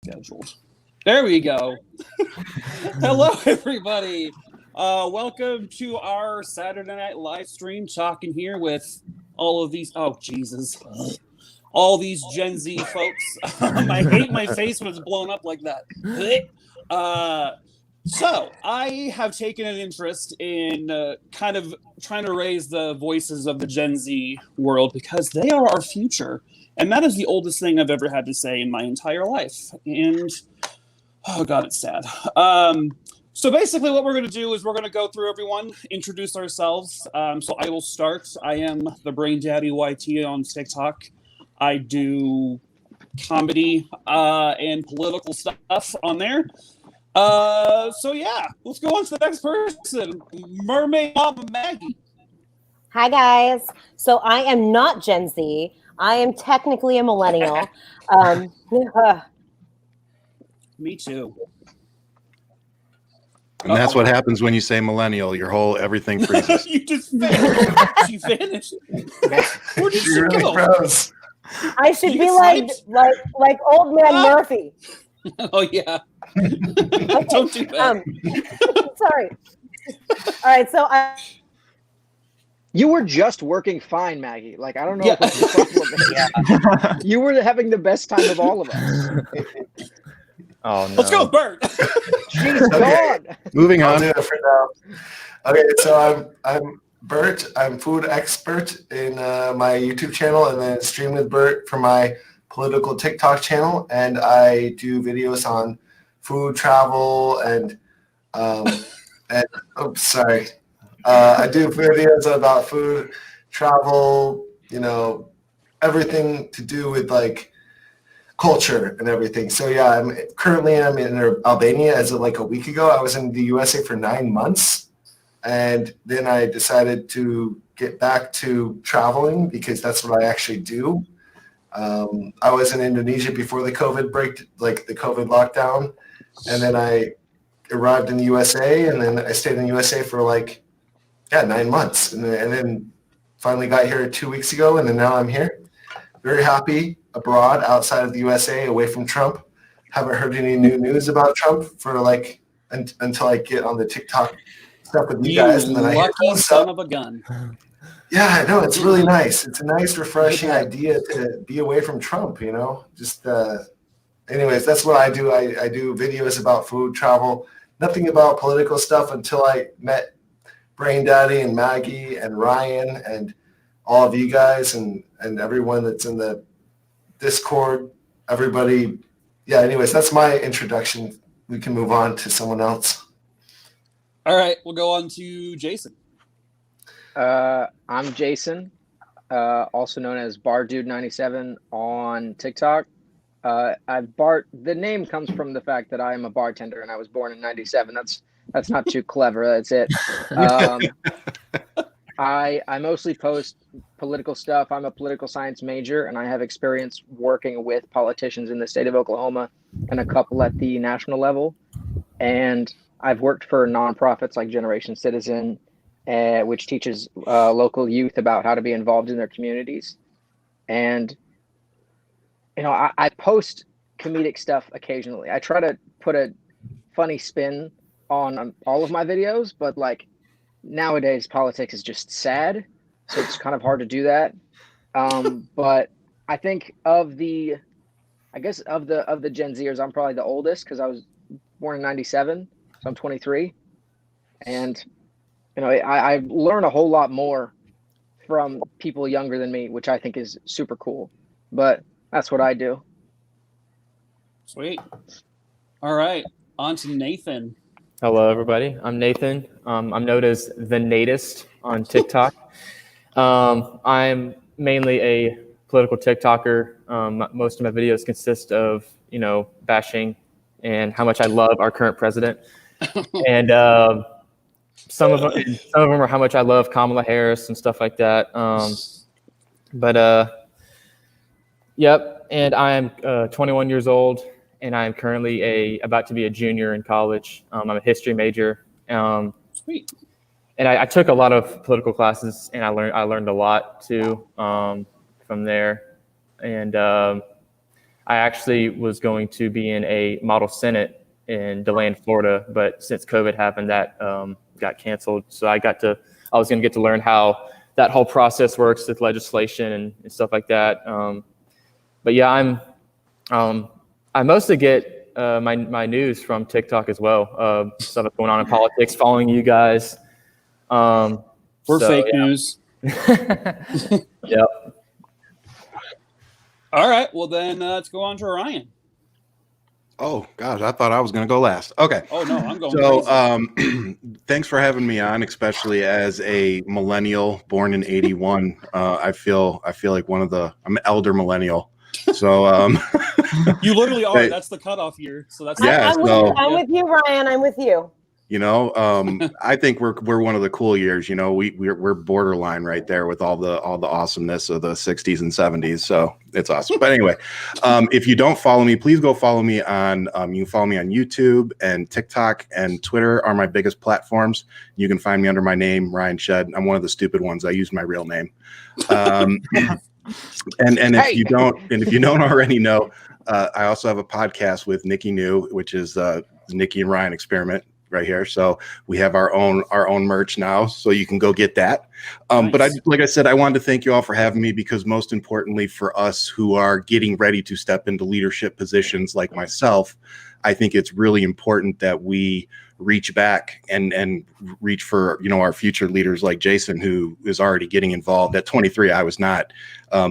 scheduled. There we go. Hello, everybody. Welcome to our Saturday night live stream, talking here with all of these. Oh, Jesus. All these Gen Z folks. I hate my face when it's blown up like that. So I have taken an interest in kind of trying to raise the voices of the Gen Z world because they are our future. And that is the oldest thing I've ever had to say in my entire life. And, oh God, it's sad. So basically what we're going to do is we're going to go through everyone, introduce ourselves. So I will start. I am the BrainDaddy YT on TikTok. I do comedy and political stuff on there. So yeah, let's go on to the next person. Mermaidmama Maggie. Hi guys. So I am not Gen Z. I am technically a millennial. Me too. And that's what happens when you say millennial. Your whole everything freezes. You just vanished. She vanished. Where did she really go? Froze. I should be like old man Murphy. Oh yeah. Don't do that. Sorry. All right, so you were just working fine, Maggie. Like, I don't know what's the problem. Yeah. You were having the best time of all of us. Oh no. Let's go with Bert. She's gone. Moving I'll on. do it for now. Okay, so I'm Bert. I'm food expert in my YouTube channel, and then Stream with Bert for my political TikTok channel, and I do videos on food, travel, and oops, sorry. I do videos about food, travel, everything to do with like culture and everything. So yeah, I'm in Albania as of like a week ago. I was in the USA for 9 months, and then I decided to get back to traveling because that's what I actually do. I was in Indonesia before the COVID lockdown, and then I arrived in the USA, and then I stayed in the USA for 9 months, and then finally got here 2 weeks ago, and then now I'm here. Very happy abroad, outside of the USA, away from Trump. Haven't heard any new news about Trump for until I get on the TikTok stuff with you guys, and then I hear lucky son of a gun. Yeah, I know, it's really nice. It's a nice, refreshing idea to be away from Trump, Just, anyways, that's what I do. I do videos about food, travel, nothing about political stuff until I met BrainDaddy and Maggie and Ryan and all of you guys and everyone that's in the Discord, everybody. Yeah, anyways, that's my introduction. We can move on to someone else. All right, we'll go on to Jason. I'm Jason, also known as BarDude97 on TikTok. The name comes from the fact that I am a bartender and I was born in '97. That's not too clever. That's it. I mostly post political stuff. I'm a political science major, and I have experience working with politicians in the state of Oklahoma and a couple at the national level. And I've worked for nonprofits like Generation Citizen, which teaches local youth about how to be involved in their communities. And, I post comedic stuff occasionally. I try to put a funny spin on all of my videos, but nowadays politics is just sad, so it's kind of hard to do that. But I think of the Gen Zers, I'm probably the oldest because I was born in '97, so I'm 23, and I learn a whole lot more from people younger than me, which I think is super cool. But that's what I do. Sweet. All right, on to Nathan. Hello, everybody. I'm Nathan. I'm known as the Natist on TikTok. I'm mainly a political TikToker. Most of my videos consist of, bashing and how much I love our current president. And some of them are how much I love Kamala Harris and stuff like that. Yep. And I am 21 years old. And I'm currently about to be a junior in college. I'm a history major. Sweet. And I took a lot of political classes, and I learned a lot too from there. And I actually was going to be in a model senate in DeLand, Florida, but since COVID happened, that got canceled. So I was going to get to learn how that whole process works with legislation and stuff like that. But yeah, I mostly get my news from TikTok as well. Stuff that's going on in politics, following you guys. We're fake news. Yep. All right. Well, then let's go on to Ryan. Oh gosh, I thought I was going to go last. Okay. Oh no, I'm going. So, thanks for having me on, especially as a millennial born in '81. I feel like I'm an elder millennial. So, you literally are. That's the cutoff year. So that's I'm with you, Ryan. I'm with you. You know, I think we're one of the cool years. You know, we're borderline right there with all the awesomeness of the 60s and 70s. So it's awesome. But anyway, if you don't follow me, please go follow me on. You can follow me on YouTube and TikTok and Twitter are my biggest platforms. You can find me under my name, Ryan Shead. I'm one of the stupid ones. I use my real name. And if you don't already know, I also have a podcast with Nikki New, which is the Nikki and Ryan Experiment. Right here, so we have our own merch now, so you can go get that. Nice. But like I said, I wanted to thank you all for having me, because most importantly for us who are getting ready to step into leadership positions like myself, I think it's really important that we reach back and reach for our future leaders like Jason, who is already getting involved. At 23, I was not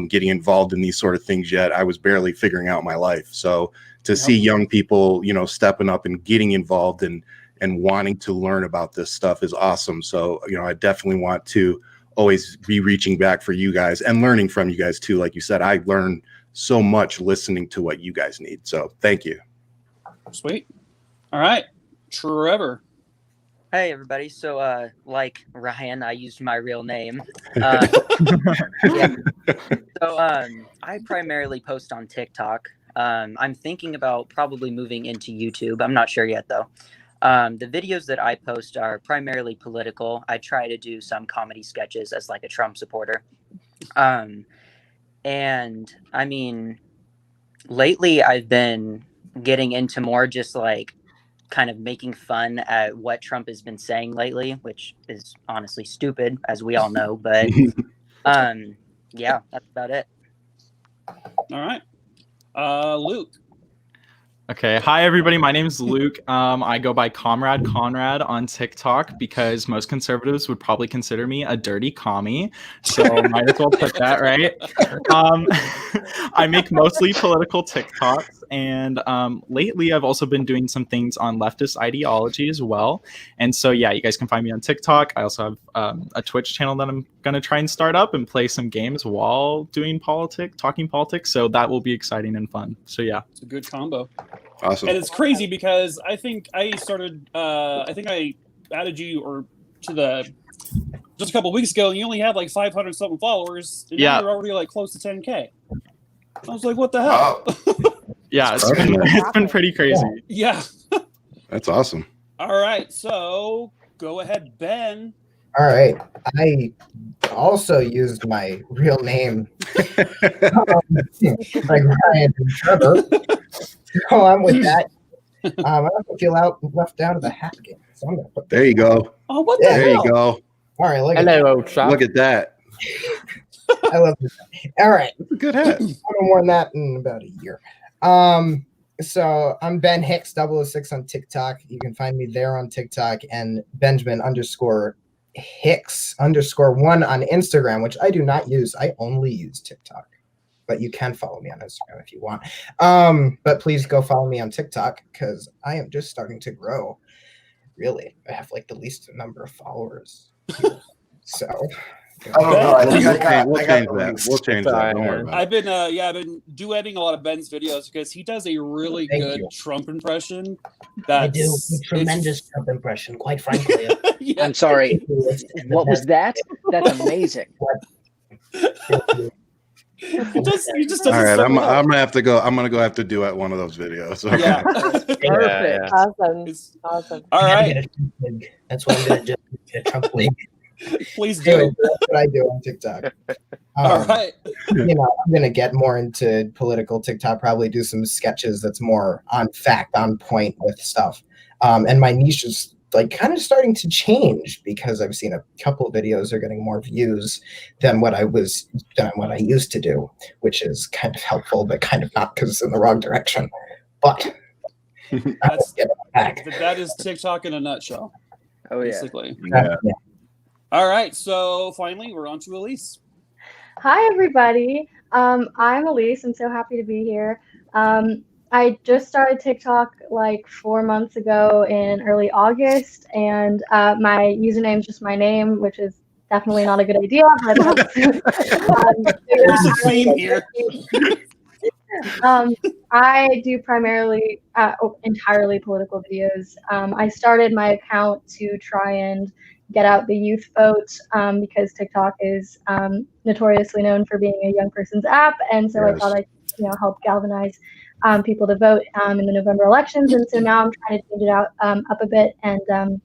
getting involved in these sort of things yet. I was barely figuring out my life. So to see young people stepping up and getting involved and wanting to learn about this stuff is awesome. So, I definitely want to always be reaching back for you guys and learning from you guys too. Like you said, I learn so much listening to what you guys need. So thank you. Sweet. All right. Trevor. Hey, everybody. So, like Ryan, I used my real name. So, I primarily post on TikTok. I'm thinking about probably moving into YouTube. I'm not sure yet, though. The videos that I post are primarily political. I try to do some comedy sketches as like a Trump supporter. And I mean, lately I've been getting into more just like kind of making fun at what Trump has been saying lately, which is honestly stupid, as we all know. But yeah, that's about it. All right. Luke. Okay. Hi, everybody. My name is Luke. I go by Comrade Conrad on TikTok because most conservatives would probably consider me a dirty commie. So might as well put that right. I make mostly political TikToks. And lately, I've also been doing some things on leftist ideology as well. And so, yeah, you guys can find me on TikTok. I also have a Twitch channel that I'm going to try and start up and play some games while doing talking politics. So that will be exciting and fun. So, yeah. It's a good combo. Awesome. And it's crazy because I think I added you just a couple of weeks ago, and you only had like 500 something followers. And now you're already like close to 10K. I was like, what the hell? Yeah, it's been pretty crazy. Yeah. That's awesome. All right. So go ahead, Ben. All right. I also used my real name, like Ryan and Trevor. So I'm with that. I don't feel left out of the hat game. So I'm gonna put there you go. Oh, what the hell? There you go. All right. Look at that. I love this. All right. That's a good hat. I haven't worn that in about a year. So I'm Ben Hicks 006 on TikTok. You can find me there on TikTok, and Benjamin _Hicks _1 on Instagram, which I do not use. I only use TikTok, but you can follow me on Instagram if you want. But please go follow me on TikTok because I am just starting to grow. Really, I have like the least number of followers. So. I don't know. I think We'll change that. Don't worry about it. I've been duetting a lot of Ben's videos because he does a really good Trump impression. I do a tremendous Trump impression, quite frankly. Yeah. I'm sorry. What was that? That's amazing. He just does All right, so I'm well. gonna have to go. I'm gonna go have to duet one of those videos. Okay. Yeah. Perfect. Awesome. Awesome. All right. That's why I'm going to do a Trump league. Please do. Anyway, that's what I do on TikTok. All right. You know, I'm gonna get more into political TikTok. Probably do some sketches that's more on fact, on point with stuff. And my niche is like kind of starting to change because I've seen a couple of videos are getting more views than what I used to do, which is kind of helpful, but kind of not because it's in the wrong direction. But that is TikTok in a nutshell. Oh yeah. Basically. Yeah. All right. So finally, we're on to Elise. Hi, everybody. I'm Elise. I'm so happy to be here. I just started TikTok like 4 months ago in early August, and my username is just my name, which is definitely not a good idea. But There's a theme here. I do primarily entirely political videos. I started my account to try and get out the youth vote because TikTok is notoriously known for being a young person's app, and so I thought I'd help galvanize people to vote in the November elections. And so now I'm trying to change it out up a bit, and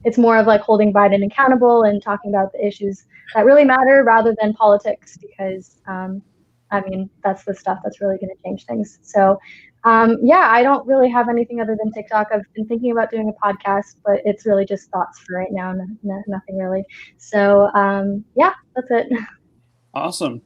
it's more of like holding Biden accountable and talking about the issues that really matter rather than politics, because I mean, that's the stuff that's really going to change things. So yeah, I don't really have anything other than TikTok. I've been thinking about doing a podcast, but it's really just thoughts for right now, nothing really. So yeah, that's it. Awesome.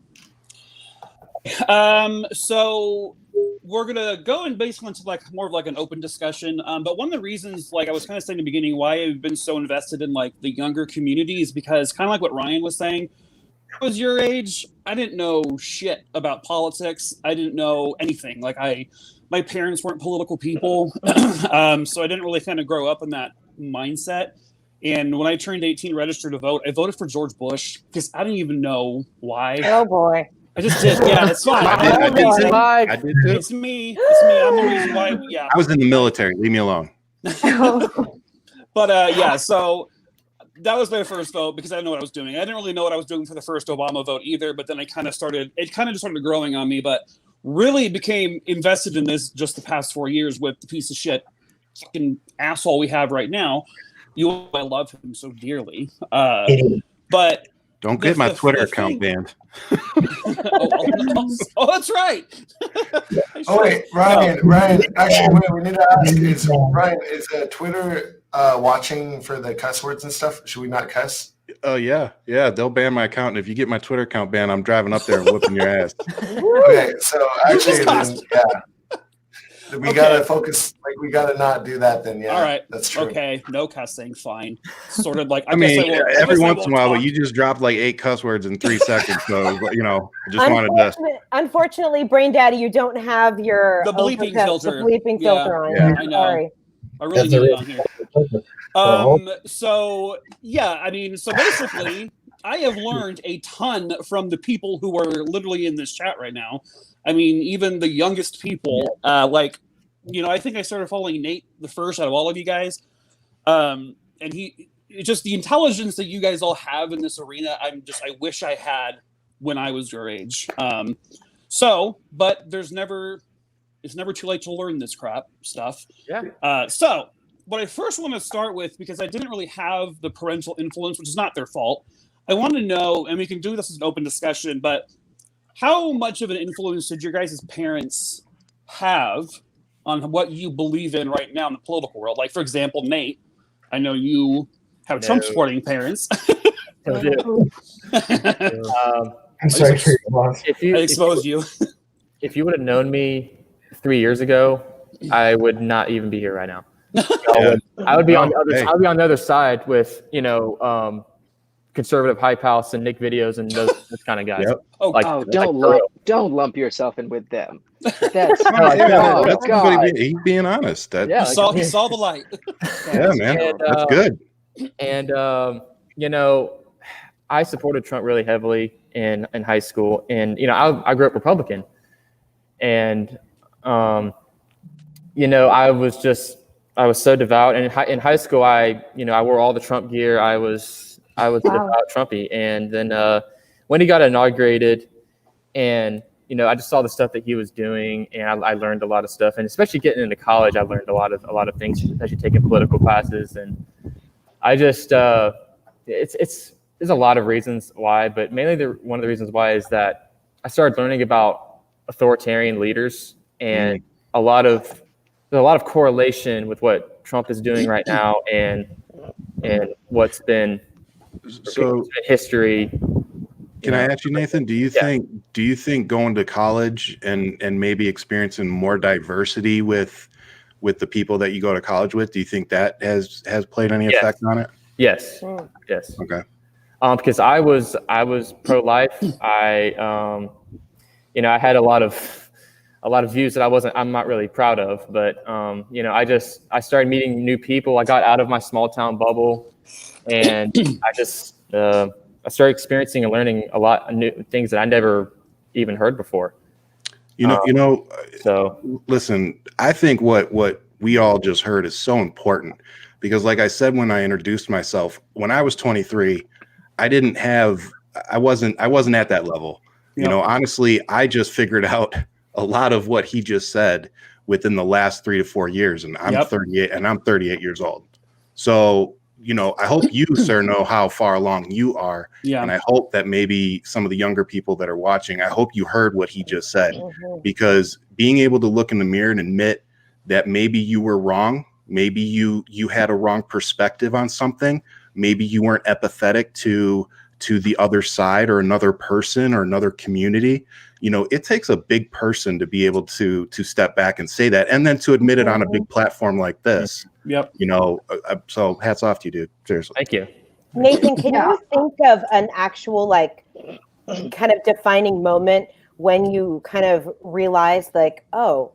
So we're gonna go and basically into like more of like an open discussion. But one of the reasons, like I was kind of saying in the beginning, why I've been so invested in like the younger community is because kind of like what Ryan was saying. I was your age. I didn't know shit about politics. I didn't know anything. Like my parents weren't political people, so I didn't really kind of grow up in that mindset. And when I turned 18, registered to vote, I voted for George Bush because I didn't even know why. Oh boy. I just did. Yeah, it's fine. I did too. It's me. It's me. I'm the reason why. Yeah. I was in the military. Leave me alone. But yeah, so that was my first vote because I didn't know what I was doing. I didn't really know what I was doing for the first Obama vote either. But then it kind of just started growing on me. But really became invested in this just the past 4 years with the piece of shit fucking asshole we have right now. I love him so dearly. But don't get my Twitter account banned. Oh, that's right. Oh wait, Ryan. Actually, what we need to ask is, Ryan, is Twitter watching for the cuss words and stuff? Should we not cuss? Oh yeah, they'll ban my account, and if you get my Twitter account banned, I'm driving up there and whooping your ass. Okay, so actually, we gotta focus. Like, we gotta not do that. Then, yeah. All right, that's true. Okay, no cussing, fine. Sort of like every once in a while, but you just dropped like 8 cuss words in 3 seconds. So I just wanted to. Unfortunately, BrainDaddy, you don't have your bleeping filter. The bleeping filter on. Yeah, I know. Sorry. I really need it on here. So yeah, I mean, so basically, I have learned a ton from the people who are literally in this chat right now. I mean, even the youngest people, I think I started following Nate the first out of all of you guys. And just the intelligence that you guys all have in this arena, I wish I had when I was your age. But it's never too late to learn this crap stuff. Yeah. So what I first want to start with, because I didn't really have the parental influence, which is not their fault. I want to know, and we can do this as an open discussion, but how much of an influence did your guys' parents have on what you believe in right now in the political world? Like, for example, Nate, I know you have Trump-supporting parents. I'm sorry for your loss. I exposed you. If you would have known me 3 years ago, I would not even be here right now. I would be on the other side with conservative hype house and Nick videos and those kind of guys. Yep. Don't lump yourself in with them. That's he's being honest. He saw the light. Yeah, man, that's good. And I supported Trump really heavily in high school, and I grew up Republican, and I was so devout, and in high school I wore all the Trump gear. I was a devout Trumpy, and then when he got inaugurated, and I just saw the stuff that he was doing, and I learned a lot of stuff, and especially getting into college, I learned a lot of things, especially taking political classes, and I just there's a lot of reasons why, but mainly one of the reasons why is that I started learning about authoritarian leaders, and there's a lot of correlation with what Trump is doing right now and what's been history. Can I ask you, Nathan, do you think going to college and maybe experiencing more diversity with the people that you go to college with, do you think that has played any effect on it? Yes. Okay. Because I was pro-life. I had a lot of views that I'm not really proud of, but I started meeting new people. I got out of my small town bubble, and I started experiencing and learning a lot of new things that I never even heard before. So listen, I think what we all just heard is so important, because like I said, when I introduced myself, when I was 23, I wasn't at that level. Yep. Honestly, I just figured out a lot of what he just said within the last 3 to 4 years, and I'm 38 and I'm 38 years old. So, I hope you, sir, know how far along you are. Yeah. And I hope that maybe some of the younger people that are watching, I hope you heard what he just said, because being able to look in the mirror and admit that maybe you were wrong, maybe you had a wrong perspective on something, maybe you weren't empathetic to the other side or another person or another community. It takes a big person to be able to step back and say that, and then to admit it on a big platform like this. Yep. So hats off to you, dude. Seriously. Thank you. Nathan, can you think of an actual kind of defining moment when you kind of realized oh,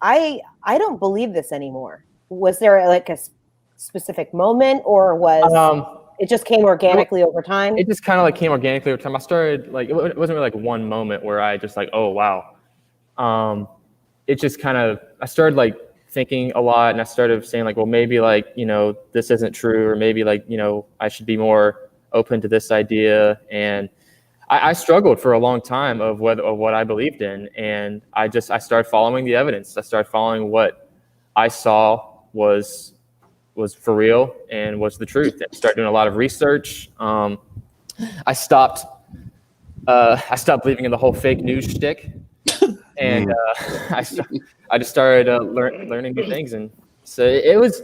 I don't believe this anymore? Was there a specific moment, or was it just came organically over time? It just kind of came organically over time. I started it wasn't really one moment where I just oh wow. It just kind of, I started thinking a lot, and I started saying well, maybe this isn't true, or maybe I should be more open to this idea. And I struggled for a long time of what I believed in, and I started following the evidence. I started following what I saw was for real and was the truth. I started doing a lot of research. I stopped believing in the whole fake news shtick, and I just started learning new things. And so it was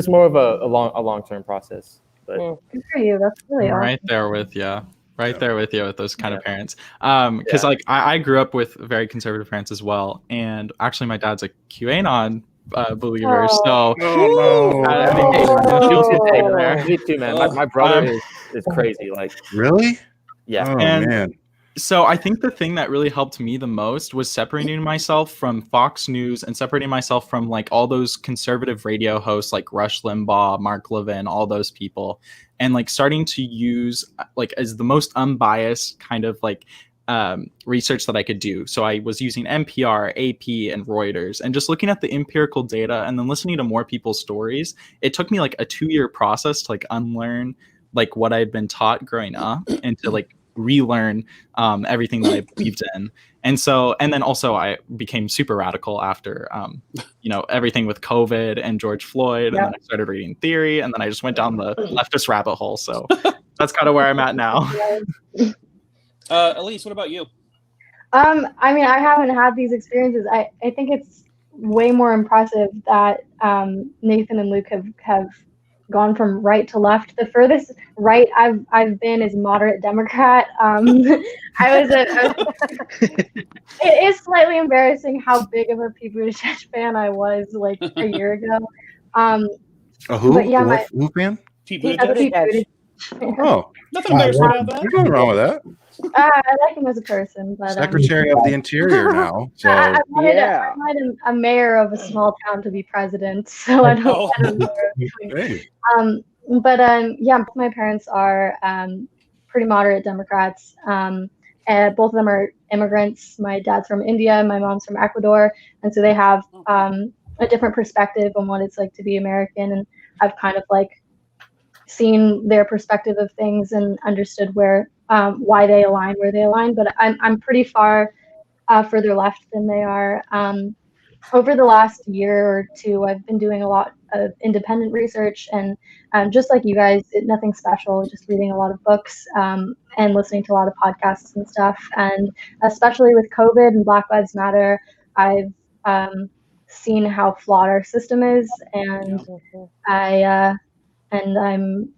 more of a long-term process. But good for you. That's really awesome. Right there with you. Right there with you with those kind of parents. Because I grew up with very conservative parents as well, and actually my dad's a QAnon believer. So me too, man. My brother is crazy. Really? Yeah. Oh, man. So I think the thing that really helped me the most was separating myself from Fox News and separating myself from all those conservative radio hosts like Rush Limbaugh, Mark Levin, all those people, and starting to use as the most unbiased kind of research that I could do. So I was using NPR, AP, and Reuters, and just looking at the empirical data and then listening to more people's stories. It took me a 2-year process to unlearn what I had been taught growing up, and to relearn everything that I believed in. And then also I became super radical after everything with COVID and George Floyd, and then I started reading theory, and then I just went down the leftist rabbit hole. So that's kind of where I'm at now. Elise, what about you? I haven't had these experiences. I think it's way more impressive that Nathan and Luke have gone from right to left. The furthest right I've been is moderate Democrat. It is slightly embarrassing how big of a Pete Buttigieg fan I was a year ago. Who? But yeah, who fan? Pete Buttigieg. Oh, nothing embarrassing about that. There's nothing wrong with that. I like him as a person, but Secretary of the Interior now. So I wanted a mayor of a small town to be president, so I don't know. Hey. My parents are pretty moderate Democrats. And both of them are immigrants. My dad's from India, my mom's from Ecuador, and so they have a different perspective on what it's like to be American. And I've kind of seen their perspective of things and understood why they align where they align. But I'm pretty far further left than they are. Over the last year or two, I've been doing a lot of independent research, and just like you guys, nothing special, just reading a lot of books and listening to a lot of podcasts and stuff. And especially with COVID and Black Lives Matter, I've seen how flawed our system is, and I'm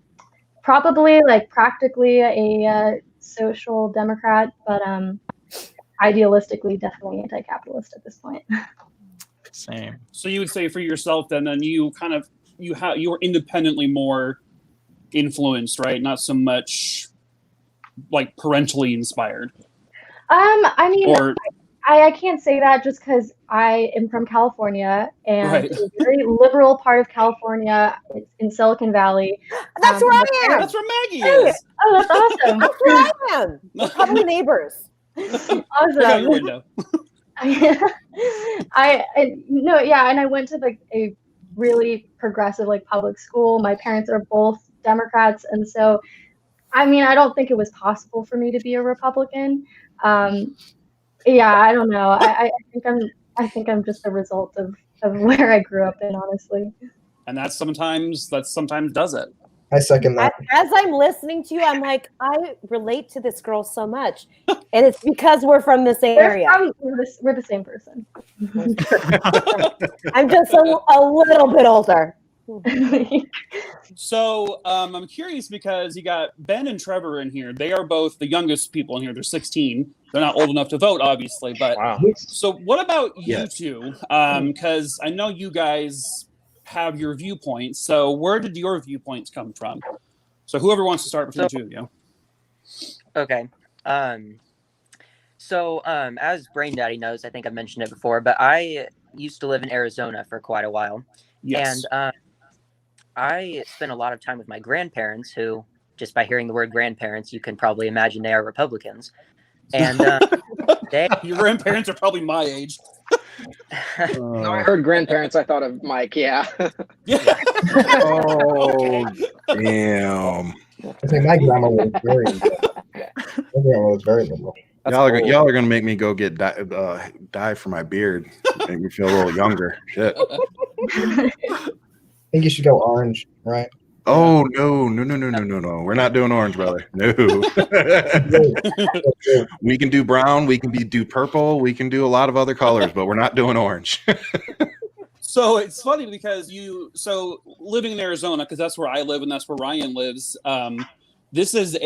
probably like practically a social democrat, but idealistically definitely anti-capitalist at this point. Same. So you would say for yourself then you kind of you were independently more influenced, right? Not so much like parentally inspired. I mean, or I can't say that just because I am from California, and Right. it's a very liberal part of California. It's in Silicon Valley. That's where I am. That's where Maggie is. Oh, that's awesome. That's where I am. We're probably neighbors. Look out your Awesome. window. And I went to like a really progressive like public school. My parents are both Democrats, and so I mean, I don't think it was possible for me to be a Republican. Yeah, I don't know. I think I'm just a result of where I grew up in, honestly. And that sometimes does it. I second that. As I'm listening to you, I'm like, I relate to this girl so much, and it's because we're from the same area. We're the same person. I'm just a little bit older. So I'm curious because you got Ben and Trevor in here. They are both the youngest people in here. They're 16. They're not old enough to vote, obviously. But Wow. So what about you Yes. two? Because I know you guys have your viewpoints. So where did your viewpoints come from? So whoever wants to start between the two of you. Okay. So as BrainDaddy knows, I think I've mentioned it before, but I used to live in Arizona for quite a while. Yes. And I spent a lot of time with my grandparents, who, just by hearing the word grandparents, you can probably imagine they are Republicans. And your grandparents are probably my age. No, I heard grandparents. I thought of Mike. Yeah. Oh, damn. I think my grandma was very liberal. My grandma was very liberal. Y'all are gonna make me go get dye for my beard. Make me feel a little younger. Shit. I think you should go orange, right? Oh no. We're not doing orange, brother. No. We can do brown, we can do purple, we can do a lot of other colors, but we're not doing orange. So it's funny because living in Arizona, because that's where I live and that's where Ryan lives. This is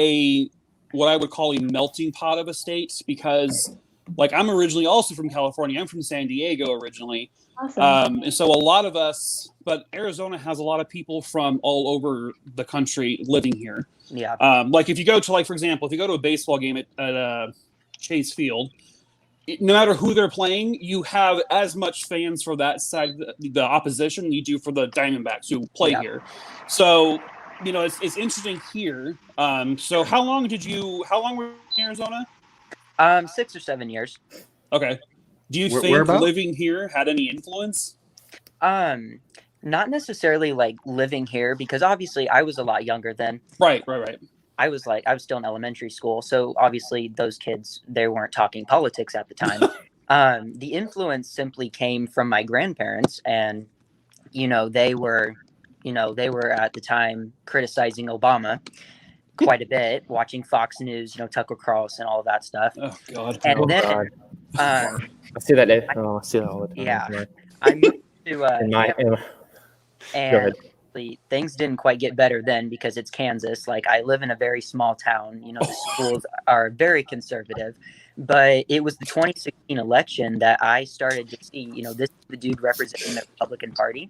what I would call a melting pot of a state, because like I'm originally also from California. I'm from San Diego originally. Awesome. And so a lot of us, but Arizona has a lot of people from all over the country living here. yeah. Like if you go to, like, for example, if you go to a baseball game at Chase Field, no matter who they're playing, you have as much fans for that side, the opposition, you do for the Diamondbacks who play here. So, it's interesting here. So how long were you in Arizona? 6 or 7 years. Okay. Do you think whereabouts? living here had any influence? Not necessarily like living here, because obviously I was a lot younger then. Right. I was still in elementary school, so obviously those kids, they weren't talking politics at the time. The influence simply came from my grandparents, and they were at the time criticizing Obama quite a bit, watching Fox News, Tucker Carlson, all of that stuff. Oh God. And then I see that. I see that all the time. Yeah. I moved to ahead. things didn't quite get better then, because it's Kansas. Like, I live in a very small town. The schools are very conservative. But it was the 2016 election that I started to see, this is the dude representing the Republican Party.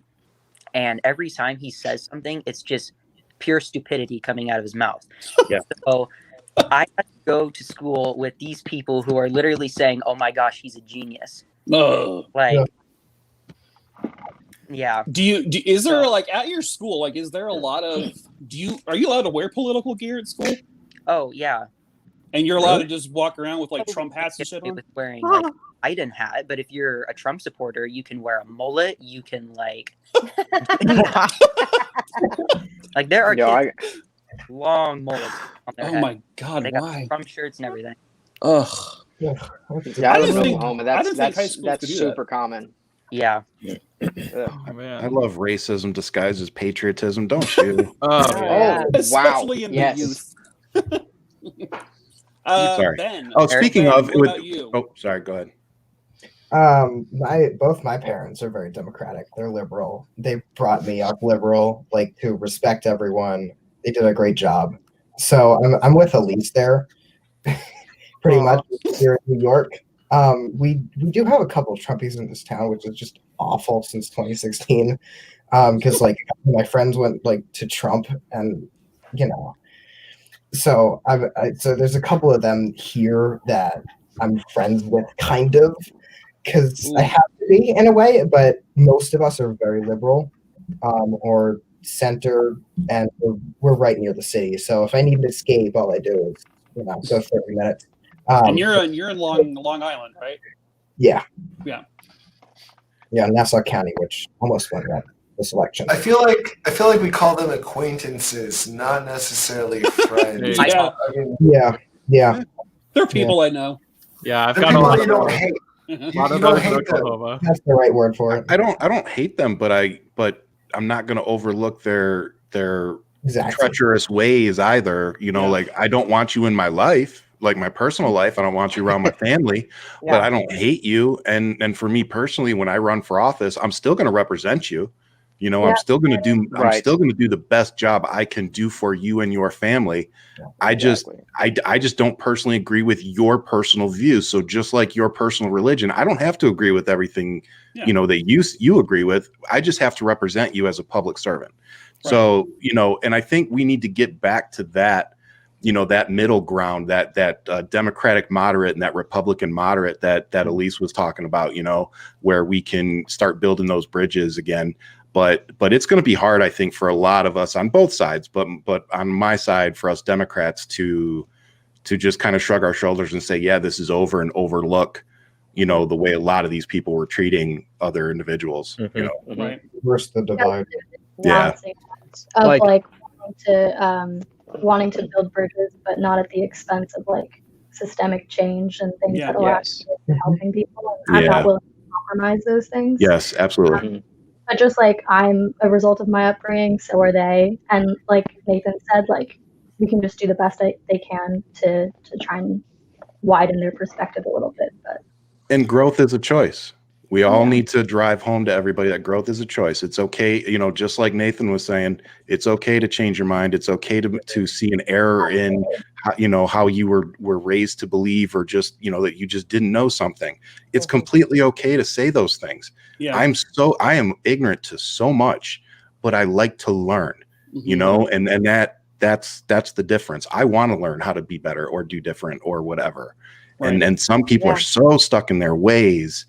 And every time he says something, it's just pure stupidity coming out of his mouth. Yeah. So I had to go to school with these people who are literally saying, "Oh my gosh, he's a genius." Yeah. Is there like at your school, like, is there a lot of, are you allowed to wear political gear at school? Oh yeah. And you're allowed to just walk around with like Trump hats and shit on? With wearing like a Biden hat, but if you're a Trump supporter, you can wear a mullet. You can like there are kids with long mullets on their head. My God, they got why? Trump shirts and everything. Ugh. Yeah, I live in Oklahoma. I didn't think high schools That's could do super common. Yeah. Oh, man. I love racism disguised as patriotism, don't you? Oh, yeah. Especially in Yes. the youth. Sorry. Ben. Oh, speaking Ben, of, what about you? oh, sorry, go ahead. Both my parents are very democratic. They're liberal. They brought me up liberal, like to respect everyone. They did a great job. So I'm with Elise there, pretty much here in New York. We do have a couple of Trumpies in this town, which is just awful since 2016. Because like a couple of my friends went like to Trump, and you know, so so there's a couple of them here that I'm friends with, kind of, because I have to be in a way. But most of us are very liberal, or center, and we're right near the city. So if I need an escape, all I do is go 30 minutes. And you're in Long Island, right? Yeah. Yeah. Yeah, Nassau County, which almost won this election. I feel like we call them acquaintances, not necessarily friends. Yeah. I mean, Yeah. They're people I know. Yeah, I've they're got a people lot you of don't those. hate. A You lot of don't those in hate them. Oklahoma. That's the right word for it. I don't hate them, but I'm not going to overlook their Exactly. treacherous ways either. Like I don't want you in my life, like my personal life. I don't want you around my family, but I don't hate you. And for me personally, when I run for office, I'm still going to represent you. I'm still going to do. I'm still going to do the best job I can do for you and your family. I just don't personally agree with your personal views. So just like your personal religion, I don't have to agree with everything that you agree with. I just have to represent you as a public servant. Right. So and I think we need to get back to that. That middle ground, that Democratic moderate and that Republican moderate that Elise was talking about. Where we can start building those bridges again. But it's going to be hard, I think, for a lot of us on both sides. But on my side, for us Democrats to just kind of shrug our shoulders and say, yeah, this is over, and overlook, the way a lot of these people were treating other individuals. Right. Reverse the divide. Yeah. Of wanting to build bridges, but not at the expense of like systemic change and things that are actually helping people. And I'm not willing to compromise those things. Yes, absolutely. But just like I'm a result of my upbringing, so are they. And like Nathan said, like we can just do the best they can to try and widen their perspective a little bit. And growth is a choice. We all need to drive home to everybody that growth is a choice. It's okay, just like Nathan was saying, it's okay to change your mind. It's okay to see an error in how you were raised to believe, or just that you just didn't know something. It's completely okay to say those things. Yeah. I am ignorant to so much, but I like to learn. And that's the difference. I want to learn how to be better or do different or whatever. Right. And some people are so stuck in their ways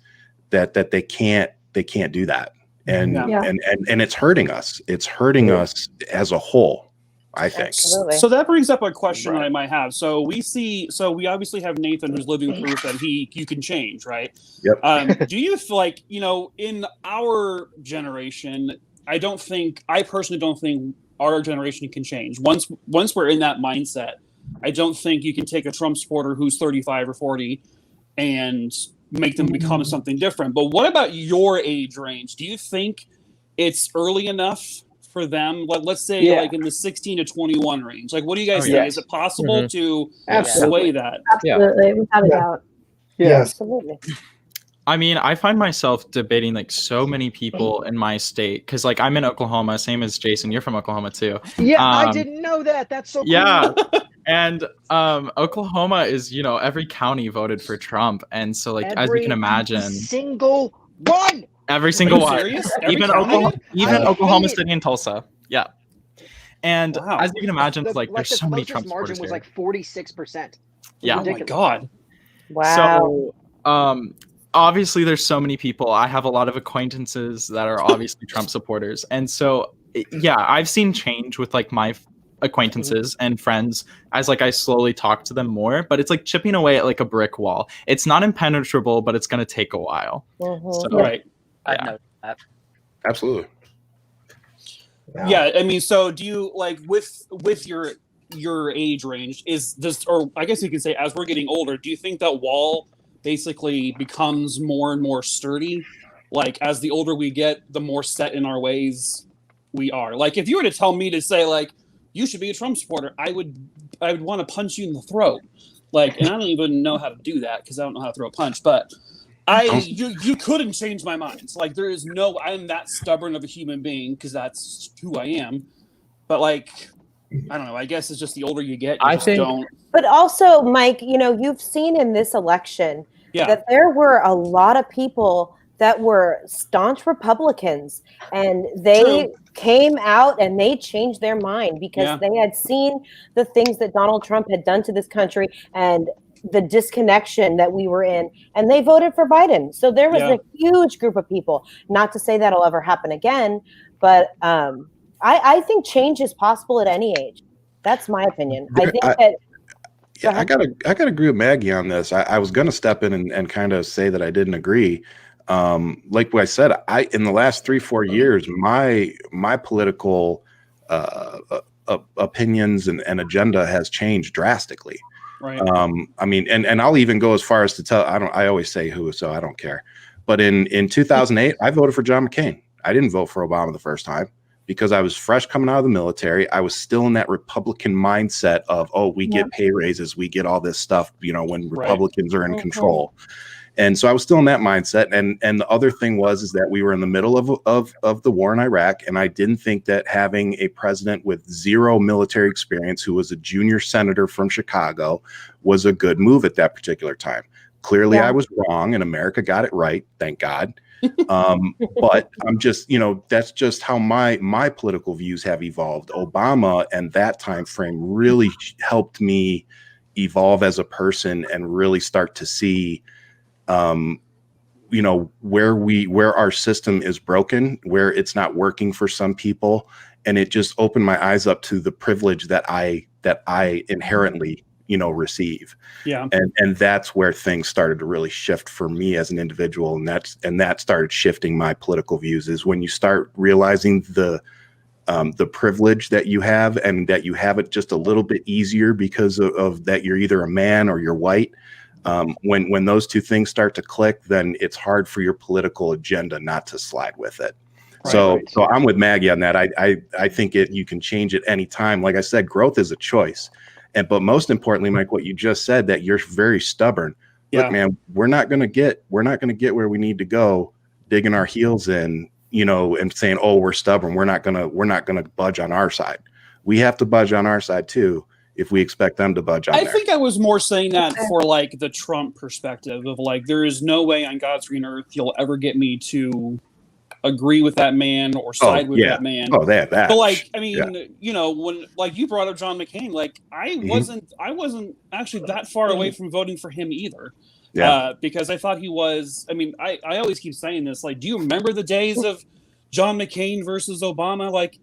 that they can't do that. And it's hurting us. It's hurting us as a whole, I think. Absolutely. So that brings up a question that I might have. So we obviously have Nathan, who's living proof that you can change, right? Yep. Do you feel like, in our generation, I personally don't think our generation can change. Once we're in that mindset, I don't think you can take a Trump supporter who's 35 or 40 and make them become something different. But what about your age range? Do you think it's early enough for them? Let's say like in the 16 to 21 range. Like, what do you guys think? Is it possible to sway that? Absolutely, without a doubt. Yeah, absolutely. I mean, I find myself debating like so many people in my state, because like I'm in Oklahoma, same as Jason. You're from Oklahoma too. Yeah, I didn't know that. That's so cool. Yeah. And Oklahoma is, every county voted for Trump. And so like as you can imagine, single one. Every single one. Serious? Even Oklahoma City and Tulsa. Yeah. And as you can imagine, there's so many Trump supporters margin was here. like 46%. Yeah. Oh my God. Wow. So obviously there's so many people. I have a lot of acquaintances that are obviously Trump supporters. And so I've seen change with like my acquaintances and friends as like I slowly talk to them more, but it's like chipping away at like a brick wall. It's not impenetrable, but it's going to take a while. So, right. I know that. Absolutely. Yeah. I mean, so do you like with your age range, is this, or I guess you can say as we're getting older, do you think that wall basically becomes more and more sturdy? like as the older we get, the more set in our ways we are. Like if you were to tell me to say like you should be a Trump supporter, I would want to punch you in the throat. Like, and I don't even know how to do that because I don't know how to throw a punch. But you couldn't change my mind. Like there is no, I'm that stubborn of a human being because that's who I am. But like, I don't know. I guess it's just the older you get, you just don't. But also, Mike, you know, you've seen in this election that there were a lot of people that were staunch Republicans, and they came out and they changed their mind because they had seen the things that Donald Trump had done to this country and the disconnection that we were in, and they voted for Biden. So there was a huge group of people. Not to say that'll ever happen again, but I think change is possible at any age. That's my opinion. I think that. Yeah, I gotta agree with Maggie on this. I was gonna step in and kind of say that I didn't agree. Like what I said, in the last 3-4 years, my political opinions and agenda has changed drastically. Right. I mean, and I'll even go as far as to tell. I always say who, so I don't care. But in 2008, I voted for John McCain. I didn't vote for Obama the first time because I was fresh coming out of the military. I was still in that Republican mindset of, oh, we get pay raises, we get all this stuff, you know, when Republicans are in control. And so I was still in that mindset. And the other thing is that we were in the middle of the war in Iraq. And I didn't think that having a president with zero military experience, who was a junior senator from Chicago, was a good move at that particular time. Clearly I was wrong and America got it right. Thank God. But I'm just, you know, that's just how my political views have evolved. Obama and that time frame really helped me evolve as a person and really start to see, you know, where our system is broken, where it's not working for some people. And it just opened my eyes up to the privilege that I inherently, you know, receive. Yeah. And that's where things started to really shift for me as an individual. And that started shifting my political views, is when you start realizing the privilege that you have, and that you have it just a little bit easier because of that you're either a man or you're white. When those two things start to click, then it's hard for your political agenda not to slide with it. So I'm with Maggie on that. I think you can change it any time. Like I said, growth is a choice. But most importantly, Mike, what you just said, that you're very stubborn. Look, man, we're not going to get where we need to go digging our heels in, you know, and saying, oh, we're stubborn. We're not going to budge on our side. We have to budge on our side too, if we expect them to budge on I think I was more saying that for like the Trump perspective of like, there is no way on God's green earth you'll ever get me to agree with that man or side with that man. Oh, that. But like, I mean, you know, when like you brought up John McCain, like I wasn't actually that far away from voting for him either. Because I thought he was. I mean, I always keep saying this. Like, do you remember the days of John McCain versus Obama? Like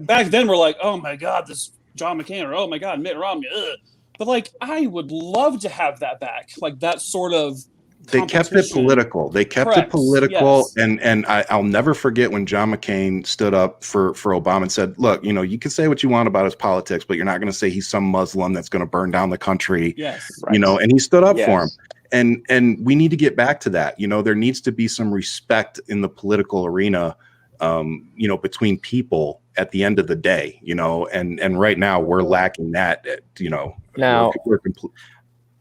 back then, we're like, oh my God, this John McCain, or oh my God, Mitt Romney. Ugh. But like, I would love to have that back. Like that sort of. They kept it political. Yes. And I'll never forget when John McCain stood up for Obama and said, look, you know, you can say what you want about his politics, but you're not going to say he's some Muslim that's going to burn down the country. Yes. You know, and he stood up for him. And we need to get back to that. You know, there needs to be some respect in the political arena, you know, between people at the end of the day, you know, and right now we're lacking that, you know. Now,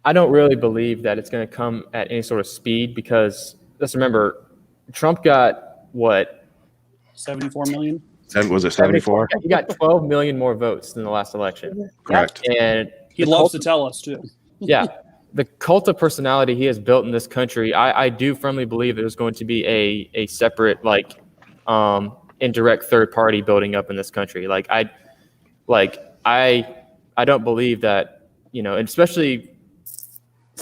I don't really believe that it's going to come at any sort of speed, because let's remember, Trump got what? 74 million? Was it 74? He got 12 million more votes than the last election. Correct. And he loves to tell us too. Yeah. The cult of personality he has built in this country, I do firmly believe there's going to be a separate, like, indirect third party building up in this country. I don't believe that, you know, and especially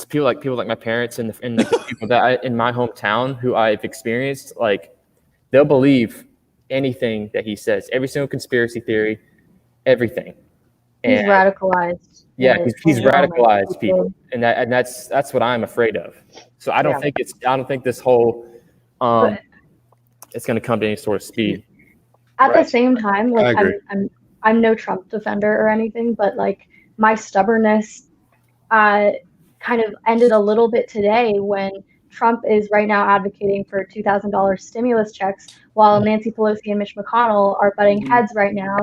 people like my parents and the people that in my hometown who I've experienced, like, they'll believe anything that he says, every single conspiracy theory, everything. He's radicalized. Yeah, he's radicalized people, and that's what I'm afraid of. So I don't think this whole it's going to come to any sort of speed. At the same time, like, I'm no Trump defender or anything, but like my stubbornness kind of ended a little bit today when Trump is right now advocating for $2,000 stimulus checks, while Nancy Pelosi and Mitch McConnell are butting heads right now,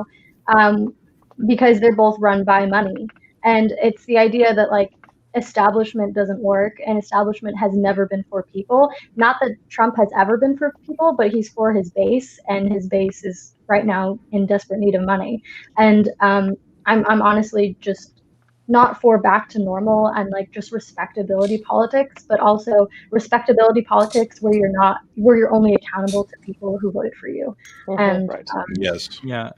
because they're both run by money. And it's the idea that like establishment doesn't work, and establishment has never been for people. Not that Trump has ever been for people, but he's for his base, and his base is right now in desperate need of money. And I'm honestly just not for back to normal and like just respectability politics, but also respectability politics where you're only accountable to people who voted for you. And yes, yeah.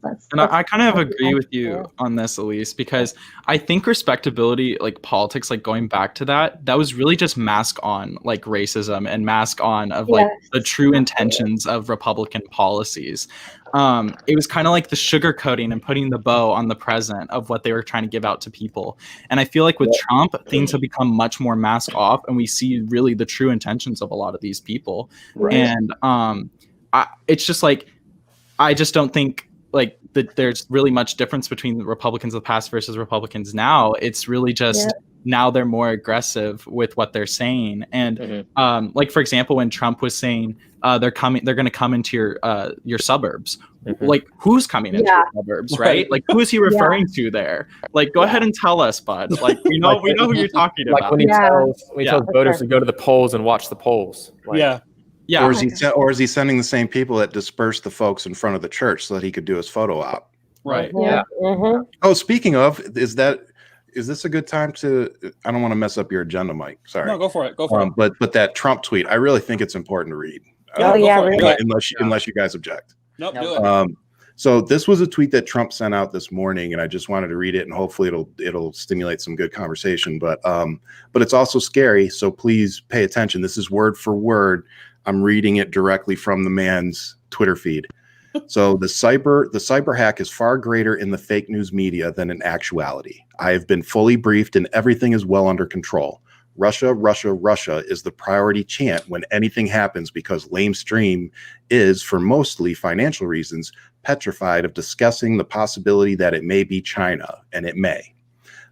That's I kind of agree with you on this, Elise, because I think respectability, like politics, like going back to that was really just mask on like racism and mask on of like the true intentions of Republican policies. It was kind of like the sugarcoating and putting the bow on the present of what they were trying to give out to people. And I feel like with Trump, things have become much more mask off, and we see really the true intentions of a lot of these people. And it's just like, I just don't think like that there's really much difference between the Republicans of the past versus Republicans now. It's really just now they're more aggressive with what they're saying. And like, for example, when Trump was saying they're going to come into your suburbs, like who's coming into your suburbs, right? Like who is he referring to there? Like, go ahead and tell us, bud. Like, we know who you're talking about. Like when he tells voters to go to the polls and watch the polls. Like, yeah. Or is he sending the same people that dispersed the folks in front of the church so that he could do his photo op? Right. Yeah. Oh, speaking of, is this a good time to? I don't want to mess up your agenda, Mike. Sorry. No, go for it. Go for it. But that Trump tweet, I really think it's important to read. Unless you guys object. Nope. Do it. So this was a tweet that Trump sent out this morning, and I just wanted to read it, and hopefully it'll stimulate some good conversation. But it's also scary, so please pay attention. This is word for word. I'm reading it directly from the man's Twitter feed. So the cyber hack is far greater in the fake news media than in actuality. I have been fully briefed, and everything is well under control. Russia, Russia, Russia is the priority chant when anything happens, because lamestream is, for mostly financial reasons, petrified of discussing the possibility that it may be China, and it may.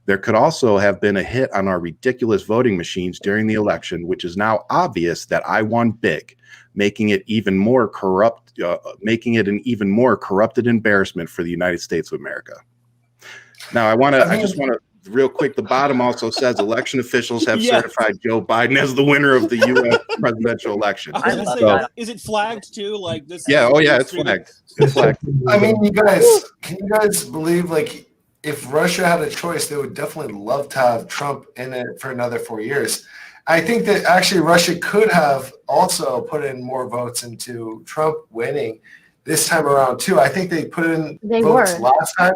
There could also have been a hit on our ridiculous voting machines during the election, which is now obvious that I won big, making it an even more corrupted embarrassment for the United States of America. Now, I just want to real quick. The bottom also says election officials have certified Joe Biden as the winner of the U.S. presidential election. Is it flagged too? Like this? Yeah. Oh, yeah. It's flagged. It's flagged. I mean, can you guys believe like, if Russia had a choice, they would definitely love to have Trump in it for another 4 years. I think that actually Russia could have also put in more votes into Trump winning this time around too. I think they put in votes last time,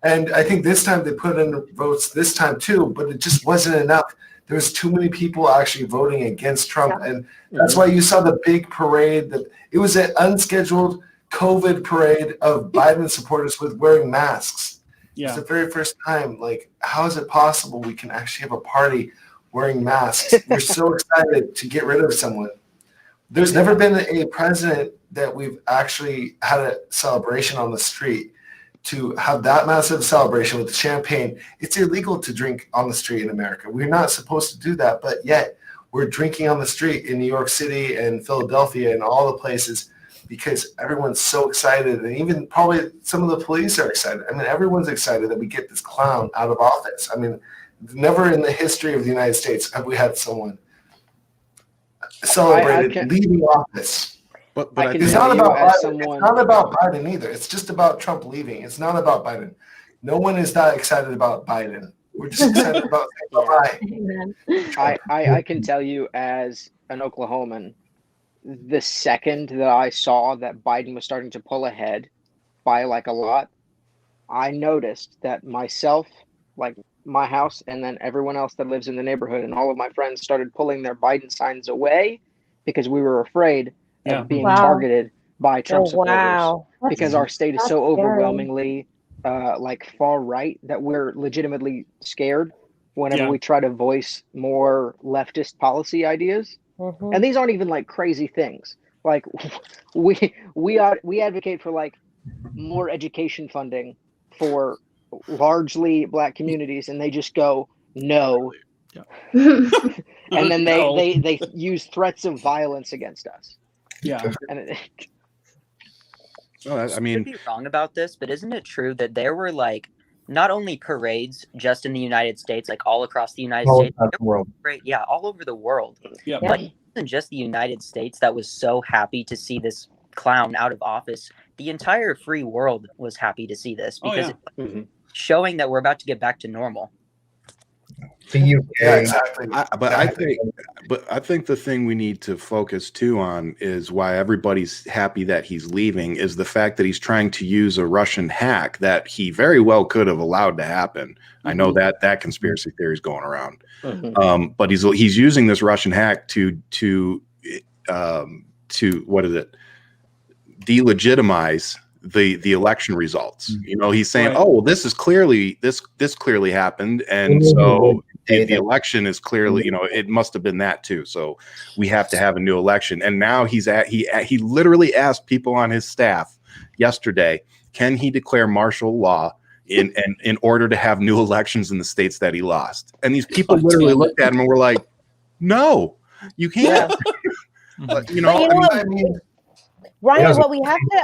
and I think this time they put in votes this time too, but it just wasn't enough. There was too many people actually voting against Trump, and that's why you saw the big parade. It was an unscheduled COVID parade of Biden supporters with wearing masks. Yeah. It's the very first time. Like, how is it possible we can actually have a party wearing masks? We're so excited to get rid of someone. There's never been a president that we've actually had a celebration on the street. To have that massive celebration with champagne, it's illegal to drink on the street in America. We're not supposed to do that, but yet we're drinking on the street in New York City and Philadelphia and all the places, because everyone's so excited, and even probably some of the police are excited. I mean, everyone's excited that we get this clown out of office. I mean, never in the history of the United States have we had someone celebrated leaving office. But it's not about Biden. It's not about Biden either. It's just about Trump leaving. It's not about Biden. No one is that excited about Biden. We're just excited about I can tell you, as an Oklahoman, the second that I saw that Biden was starting to pull ahead by like a lot, I noticed that myself, like my house, and then everyone else that lives in the neighborhood and all of my friends started pulling their Biden signs away because we were afraid of being targeted by Trump supporters. Because our state is so overwhelmingly like far right that we're legitimately scared whenever we try to voice more leftist policy ideas. And these aren't even like crazy things. Like we advocate for like more education funding for largely Black communities, and they just go no. and then No. they use threats of violence against us. Yeah. And Oh, I I could mean, be wrong about this, but isn't it true that there were like not only parades just in the United States, like all across the United All States, across there the world. were yeah, all over the world. Yep. Yeah. Like it wasn't just the United States that was so happy to see this clown out of office. The entire free world was happy to see this Oh, because yeah. it's showing that we're about to get back to normal. The UK. Yeah, exactly. I think the thing we need to focus too on is why everybody's happy that he's leaving is the fact that he's trying to use a Russian hack that he very well could have allowed to happen. I know that conspiracy theory is going around, but he's using this Russian hack to what is it? Delegitimize the election results. You know, he's saying, Right. "Oh, well, this clearly happened," and so the election is clearly, you know, it must have been that too. So we have to have a new election. And now he literally asked people on his staff yesterday, can he declare martial law in order to have new elections in the states that he lost? And these people literally looked at him and were like, "No, you can't." But, you know, But you know I mean, what, Ryan,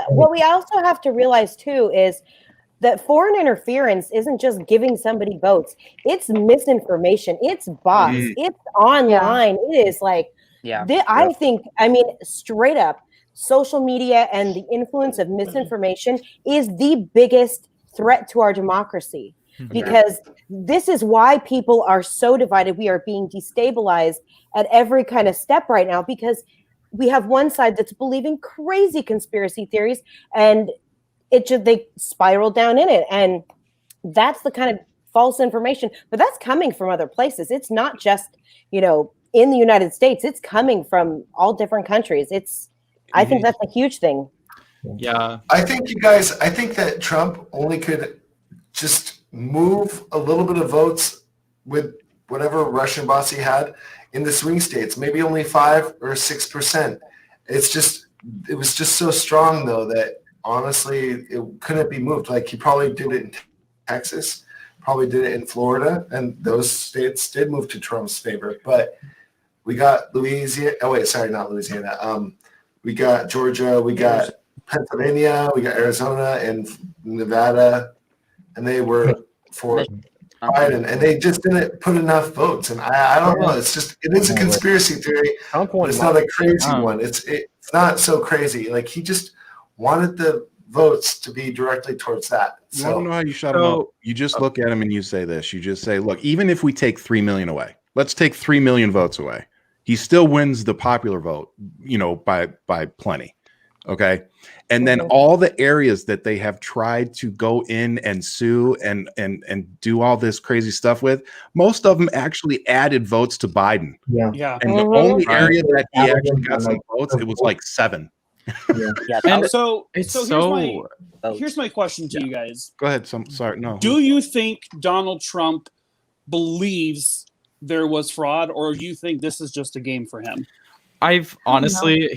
what we also have to realize too is that foreign interference isn't just giving somebody votes. It's misinformation. It's bots. It's online. It is like, I think, I mean, straight up, social media and the influence of misinformation is the biggest threat to our democracy. Because this is why people are so divided. We are being destabilized at every kind of step right now because we have one side that's believing crazy conspiracy theories and they spiral down in it. And that's the kind of false information, but that's coming from other places. It's not just, you know, in the United States, it's coming from all different countries. I think that's a huge thing. Yeah. I think that Trump only could just move a little bit of votes with whatever Russian boss he had in the swing states, maybe only 5 or 6%. It was just so strong though that honestly it couldn't be moved. Like he probably did it in Texas, probably did it in Florida, and those states did move to Trump's favor. But we got Louisiana. Oh wait, sorry, not Louisiana. We got Georgia, we got Pennsylvania, we got Arizona and Nevada, and they were for Biden, and they just didn't put enough votes. And I don't know. It is a conspiracy theory, but it's not a crazy one. It's not so crazy. Like he just wanted the votes to be directly towards that. I don't know how you shut him up. You just look at him and you say this. You just say, look, even if we take 3 million away, let's take 3 million votes away. He still wins the popular vote, you know, by plenty. Okay. And then all the areas that they have tried to go in and sue and do all this crazy stuff with, most of them actually added votes to Biden. Yeah. And the only area that he actually got some votes, it was like 7. And so here's my question to you guys. Go ahead. Sorry. No. Do you think Donald Trump believes there was fraud, or do you think this is just a game for him? I've honestly,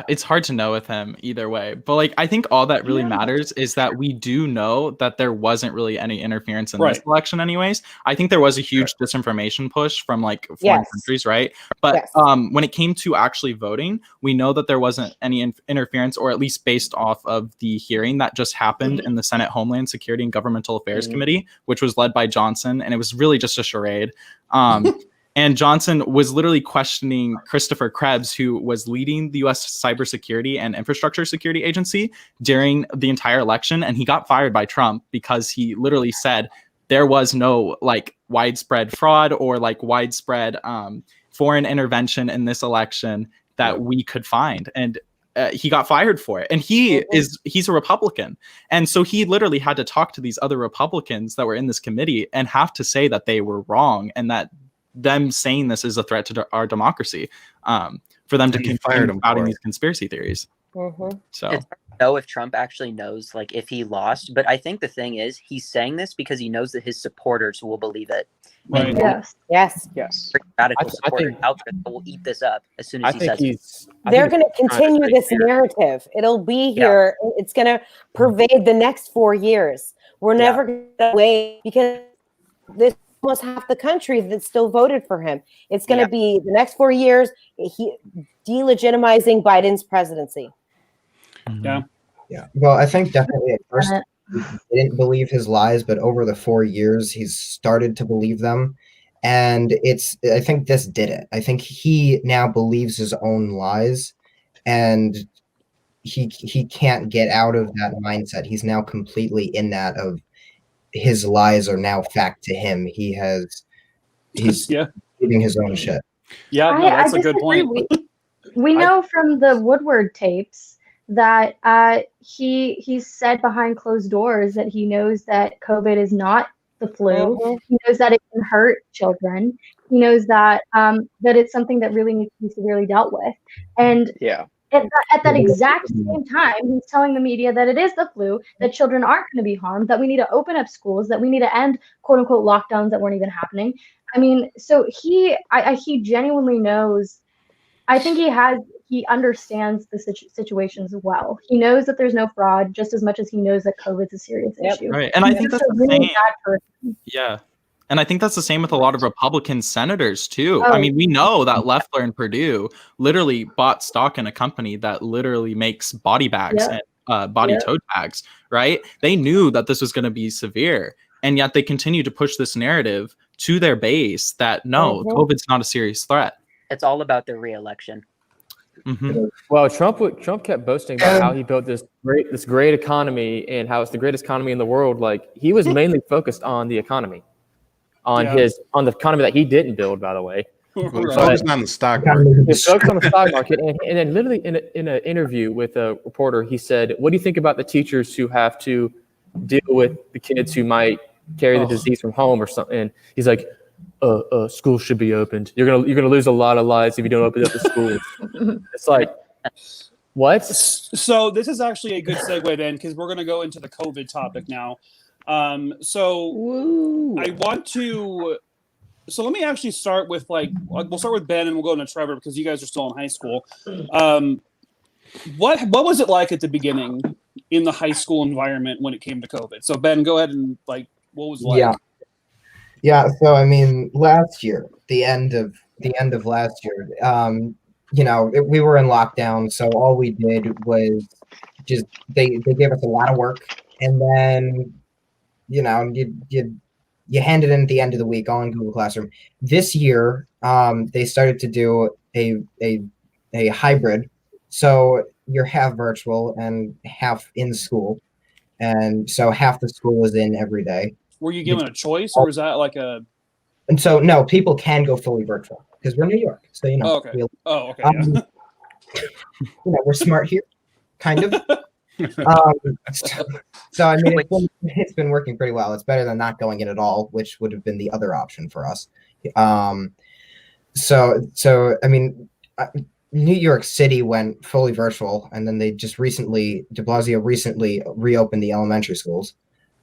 it's hard to know with him either way, but like, I think all that really matters is that we do know that there wasn't really any interference in this election anyways. I think there was a huge disinformation push from like foreign countries, right? But when it came to actually voting, we know that there wasn't any interference, or at least based off of the hearing that just happened in the Senate Homeland Security and Governmental Affairs Committee, which was led by Johnson. And it was really just a charade. And Johnson was literally questioning Christopher Krebs, who was leading the U.S. Cybersecurity and Infrastructure Security Agency during the entire election. And he got fired by Trump because he literally said there was no like widespread fraud or like widespread foreign intervention in this election that we could find. And he got fired for it. And he's a Republican. And so he literally had to talk to these other Republicans that were in this committee and have to say that they were wrong and that them saying this is a threat to our democracy, for them to continue spouting these conspiracy theories. So it's hard to know if Trump actually knows, like, if he lost. But I think the thing is, he's saying this because he knows that his supporters will believe it. Right. Yes. Radical supporters out there that will eat this up as soon as he says it. They're going to continue this narrative. It'll be here. It's going to pervade the next 4 years. We're never going to wait because this almost half the country that still voted for him. It's going to be the next 4 years, he delegitimizing Biden's presidency. Yeah. Yeah. Well, I think definitely at first he didn't believe his lies, but over the 4 years, he's started to believe them. And I think this did it. I think he now believes his own lies, and he can't get out of that mindset. He's now completely in that of his lies are now fact to him. He's believing his own shit. Yeah, no, that's a good disagree. point. We know from the Woodward tapes that he said behind closed doors that he knows that COVID is not the flu. He knows that it can hurt children. He knows that that it's something that really needs to be severely dealt with. And at that exact same time, he's telling the media that it is the flu, that children aren't going to be harmed, that we need to open up schools, that we need to end quote unquote lockdowns that weren't even happening. I mean, so he genuinely knows. I think he understands the situations well. He knows that there's no fraud just as much as he knows that COVID's a serious issue. Right. And I think that's the same. Bad person. Yeah. And I think that's the same with a lot of Republican senators too. I mean, we know that Loeffler and Perdue literally bought stock in a company that literally makes body bags and body tote bags, right? They knew that this was going to be severe, and yet they continue to push this narrative to their base that no, COVID's not a serious threat. It's all about the re-election. Well, Trump kept boasting about how he built this great economy and how it's the greatest economy in the world. Like, he was mainly focused on the economy, on the economy that he didn't build, by the way. Focused on the stock market. He's focused on the stock market, and then literally in an interview with a reporter, he said, "What do you think about the teachers who have to deal with the kids who might carry the disease from home or something?" And he's like, school should be opened. You're gonna lose a lot of lives if you don't open up the schools. It's like, what? So this is actually a good segue then, because we're gonna go into the COVID topic now. So let me actually start with we'll start with Ben and we'll go into Trevor because you guys are still in high school. What was it like at the beginning in the high school environment when it came to COVID? So Ben, go ahead and what was it like? Yeah. So I mean, last year, the end of last year, we were in lockdown. So all we did was just they gave us a lot of work, and then you hand it in at the end of the week, all in Google Classroom. This year, they started to do a hybrid, so you're half virtual and half in school, and so half the school is in every day. Were you given a choice, or is that like a? And so no, people can go fully virtual because we're New York, so we're smart here, kind of. So I mean, it's been working pretty well. It's better than not going in at all, which would have been the other option for us. So I mean, New York City went fully virtual, and then they just de Blasio recently reopened the elementary schools,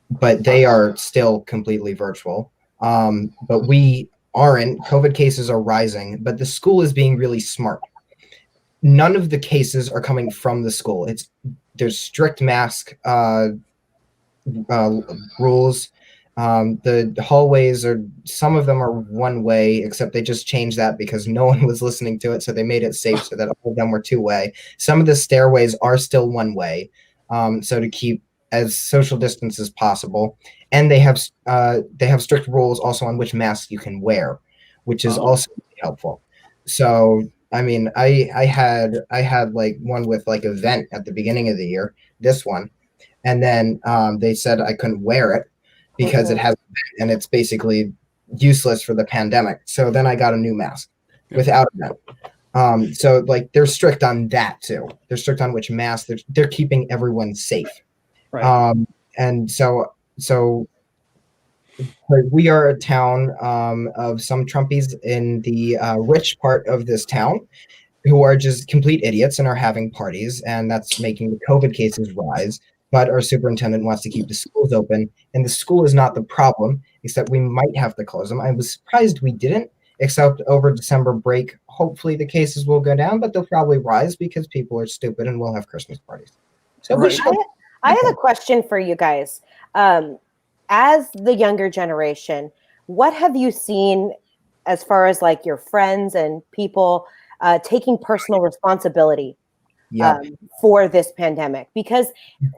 but they are still completely virtual. But we aren't. COVID cases are rising, but the school is being really smart. None of the cases are coming from the school. There's strict mask rules. The hallways some of them are one way, except they just changed that because no one was listening to it. So they made it safe so that all of them were 2-way. Some of the stairways are still 1-way. So to keep as social distance as possible. And they have strict rules also on which masks you can wear, which is also helpful. So I mean, I had like one with like a vent at the beginning of the year, this one, and then they said I couldn't wear it because it has a vent and it's basically useless for the pandemic. So then I got a new mask without a vent. So like they're strict on that too. They're strict on which mask they're keeping everyone safe. Right. And so we are a town of some Trumpies in the rich part of this town who are just complete idiots and are having parties, and that's making the COVID cases rise. But our superintendent wants to keep the schools open, and the school is not the problem, except we might have to close them. I was surprised we didn't, except over December break. Hopefully the cases will go down, but they'll probably rise because people are stupid and we'll have Christmas parties. So I have a question for you guys. As the younger generation, what have you seen as far as like your friends and people taking personal responsibility for this pandemic? Because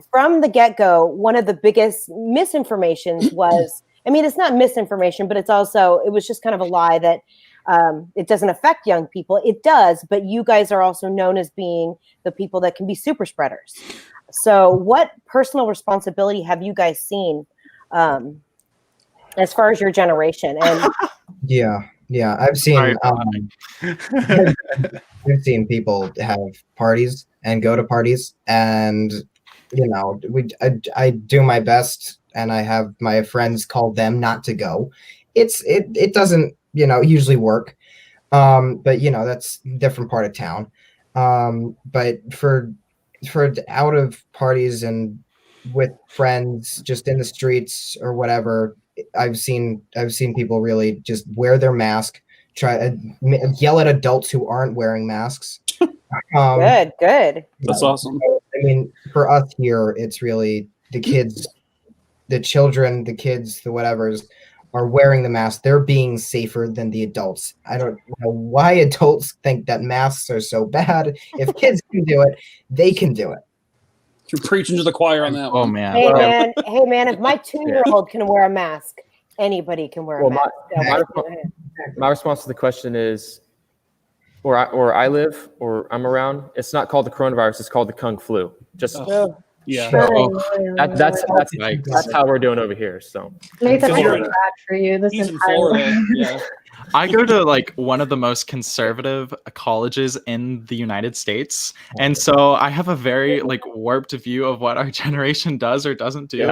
from the get-go, one of the biggest misinformations was, I mean, it's not misinformation, but it was just kind of a lie that it doesn't affect young people. It does, but you guys are also known as being the people that can be super spreaders. So what personal responsibility have you guys seen as far as your generation? And yeah, I've seen I've seen people have parties and go to parties, and I do my best, and I have my friends call them not to go. It doesn't usually work, but that's a different part of town. But for out of parties and with friends just in the streets or whatever, I've seen people really just wear their mask, try to yell at adults who aren't wearing masks. Good. That's awesome. I mean, for us here, it's really the kids, the children, the kids, the whatevers are wearing the mask. They're being safer than the adults. I don't know why adults think that masks are so bad. If kids can do it, they can do it. You're preaching to the choir on that one. Oh man. Hey man, if my 2-year-old can wear a mask, anybody can wear a mask. My response to the question is, where I live or I'm around, it's not called the coronavirus, it's called the Kung flu. Just yeah. That's how we're doing over here. So Nathan, I feel bad for you. This He's in entire Florida. Yeah. I go to like one of the most conservative colleges in the United States, and so I have a very like warped view of what our generation does or doesn't do.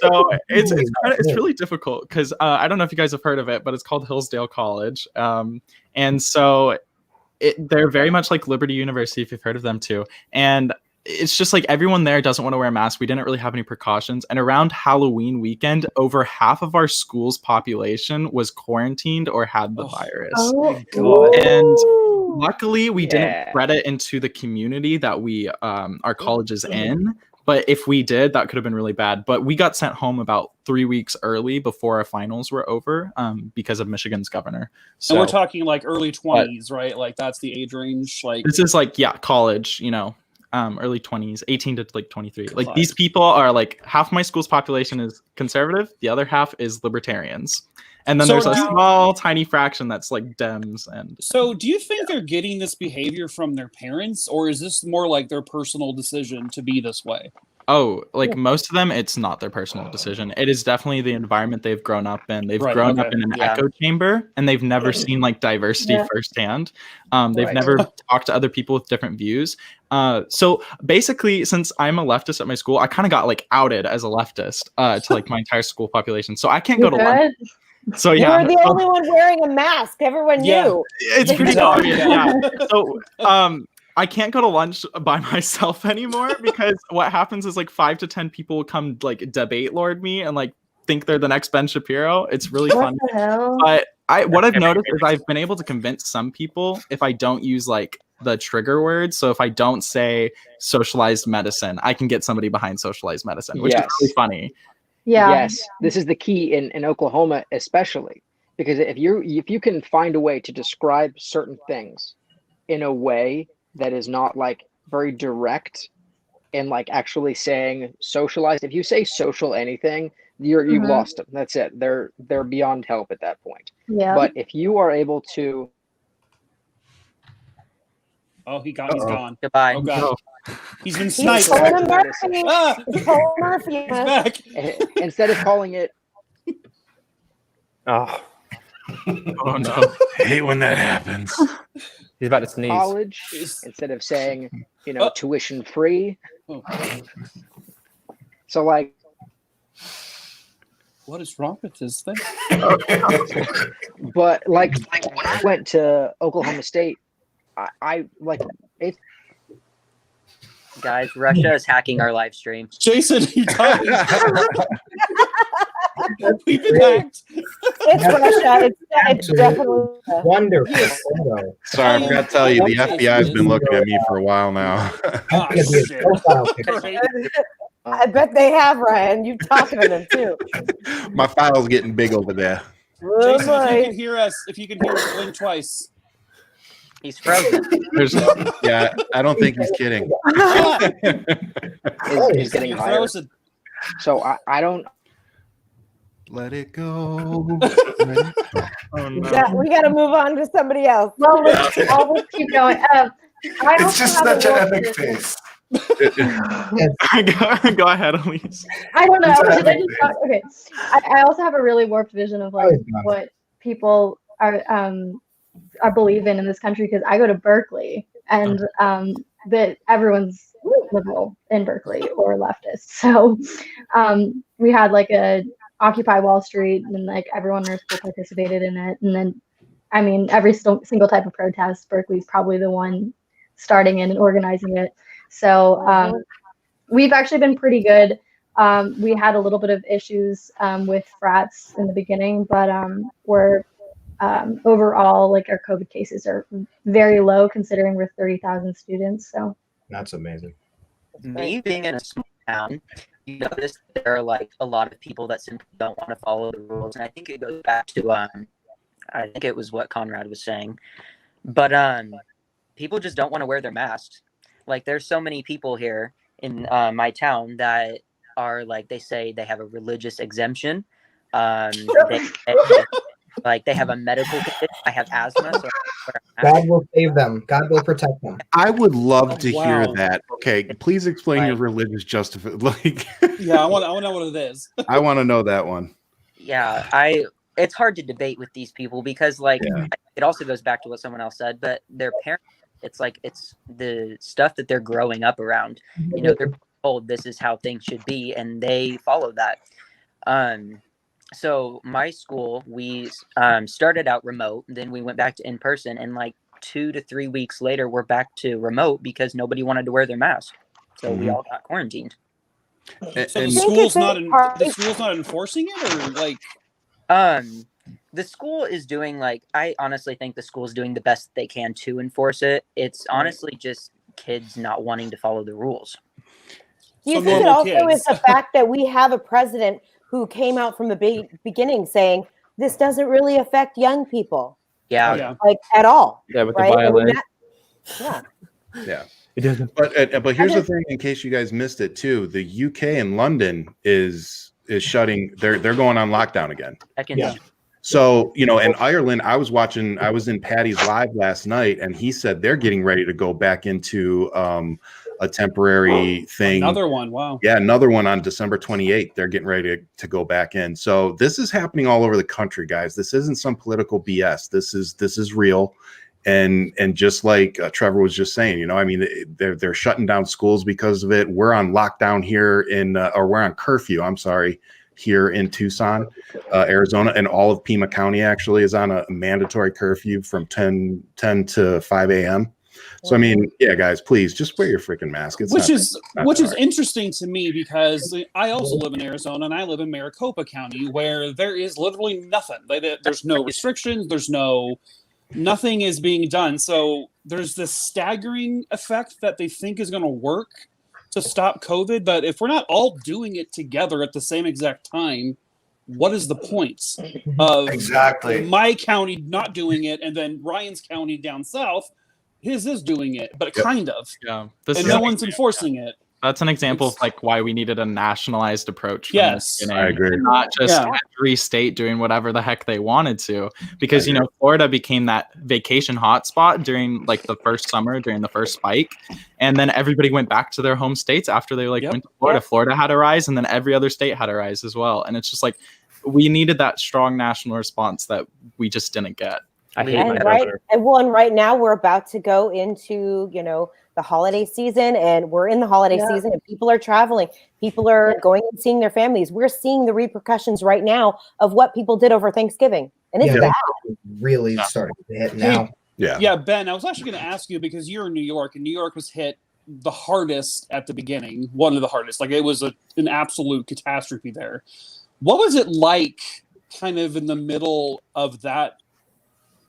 So it's really difficult because I don't know if you guys have heard of it, but it's called Hillsdale College, and so they're very much like Liberty University, if you've heard of them too, and it's just like everyone there doesn't want to wear masks. We didn't really have any precautions. And around Halloween weekend, over half of our school's population was quarantined or had the virus. Oh, God. And luckily, we didn't spread it into the community that our college is in. But if we did, that could have been really bad. But we got sent home about 3 weeks early before our finals were over because of Michigan's governor. So and we're talking like early 20s, right? Like that's the age range. Like this is like, college, early 20s, 18 to like 23. Like these people are like half my school's population is conservative. The other half is libertarians. And then there's a small, tiny fraction that's like Dems. And so do you think they're getting this behavior from their parents, or is this more like their personal decision to be this way? Oh, like most of them, it's not their personal decision. It is definitely the environment they've grown up in. They've grown up in an echo chamber, and they've never seen like diversity firsthand. They've never talked to other people with different views. So basically, since I'm a leftist at my school, I kind of got like outed as a leftist to like my entire school population. So I can't go to lunch. So you were the only one wearing a mask. Everyone knew. It's pretty obvious. So I can't go to lunch by myself anymore because what happens is like 5 to 10 people come like debate lord me and like think they're the next Ben Shapiro. It's really fun. But what I've noticed is I've been able to convince some people if I don't use like the trigger words. So if I don't say socialized medicine, I can get somebody behind socialized medicine, which is really funny. Yeah. Yes, this is the key in Oklahoma, especially because if you can find a way to describe certain things in a way that is not like very direct and like actually saying socialized. If you say social anything, you've lost them. That's it. They're beyond help at that point. Yeah. But if you are able to. Oh, he's gone. Goodbye. Oh God. He's been sniped. He's back. Instead of calling it. Oh no! I hate when that happens. He's about to sneeze. College instead of saying, tuition free. So like, what is wrong with this thing? But like when I went to Oklahoma State, I like it. Guys, Russia is hacking our live stream. Jason, you talking? We've been hacked. It's Russia. It's definitely wonderful. Sorry, I forgot to tell you, the FBI has been looking at me for a while now. Oh, shit. I bet they have, Ryan. You talking to them too. My file's getting big over there. Oh, Jason, if you boy. can hear us, blink twice. He's frozen. Yeah, I don't think he's kidding. Is getting You're higher. frozen. So I don't. Let it go. Oh, no. We got to move on to somebody else. Well, I'll just keep going. It's just such an epic face. Go ahead, Elise. I don't know. It's an Should I epic just talk? Okay. I also have a really warped vision of like what people are believe in this country because I go to Berkeley and that everyone's liberal in Berkeley or leftist. So we had like a Occupy Wall Street and like everyone in our school participated in it. And then, I mean, every single type of protest, Berkeley's probably the one starting it and organizing it. So we've actually been pretty good. We had a little bit of issues with frats in the beginning, but we're overall, like our COVID cases are very low considering we're 30,000 students. So That's amazing. Me being in a small town, you notice that there are like a lot of people that simply don't want to follow the rules, and I think it goes back to I think it was what Conrad was saying, but people just don't want to wear their masks. Like there's so many people here in my town that are like, they say they have a religious exemption. Like they have a medical condition. I have asthma. So God will save them. God will protect them. I would love to hear Wow. that. Okay, please explain your Like- religious justification. Like, Yeah, I want to know what it is. I want to know that one. yeah, it's hard to debate with these people because like it also goes back to what someone else said, but their parents, it's like it's the stuff that they're growing up around. You know, they're told this is how things should be, and they follow that. So my school, we started out remote, then we went back to in person, and like 2 to 3 weeks later, we're back to remote because nobody wanted to wear their mask. So we all got quarantined. So And- the school's not enforcing it, or like The school is doing like, I honestly think the school is doing the best they can to enforce it. It's honestly just kids not wanting to follow the rules. Do you So think it normal also kids. is the fact that we have a president who came out from the beginning saying this doesn't really affect young people, Yeah. yeah. like at all, Yeah, with right? the I mean, violin. yeah. Yeah. It doesn't. But here's the thing, in case you guys missed it too, the UK and London is shutting. They're going on lockdown again. I can Yeah. So, you know, in Ireland, I was in Paddy's live last night, and he said they're getting ready to go back into a temporary thing. Another one. Wow. Yeah, another one on December 28th. They're getting ready to go back in. So this is happening all over the country, guys. This isn't some political BS. This is real. And just like Trevor was just saying, you know, I mean, they're shutting down schools because of it. We're on lockdown here or we're on curfew. I'm sorry. Here in Tucson, Arizona, and all of Pima County actually is on a mandatory curfew from 10 to 5 a.m. So I mean, yeah, guys, please just wear your freaking mask. It's Which not is hard. interesting to me because I also live in Arizona and I live in Maricopa County where there is literally nothing. There's no restrictions. Nothing is being done. So there's this staggering effect that they think is going to work to stop COVID. But if we're not all doing it together at the same exact time, what is the point of Exactly. my county not doing it and then Ryan's county down south, his is doing it, but kind of, Yeah. and no one's enforcing it. That's an example of like why we needed a nationalized approach. From Yes. the beginning. I agree. Not just Yeah. every state doing whatever the heck they wanted to, because you know Florida became that vacation hotspot during like the first summer, during the first spike, and then everybody went back to their home states after they went to Florida. Florida had a rise, and then every other state had a rise as well. And it's just like we needed that strong national response that we just didn't get. I hate my And right now we're about to go into, you know, the holiday season, and we're in the holiday season, and people are traveling, people are going and seeing their families. We're seeing the repercussions right now of what people did over Thanksgiving, and it's bad. Really starting to hit now. Yeah. Ben, I was actually going to ask you because you're in New York, and New York was hit the hardest at the beginning, one of the hardest. Like it was an absolute catastrophe there. What was it like, kind of in the middle of that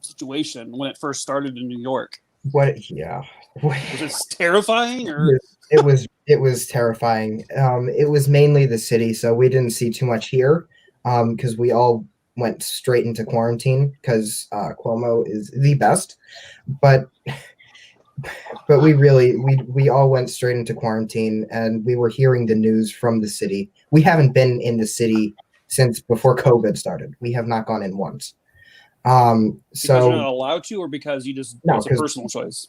situation when it first started in New York? What? Yeah. Was it terrifying or? it was terrifying. It was mainly the city, so we didn't see too much here because we all went straight into quarantine because Cuomo is the best. But we all went straight into quarantine, and we were hearing the news from the city. We haven't been in the city since before COVID started. We have not gone in once. Because So you're not allowed to, or because you just No, it's a 'cause- personal choice.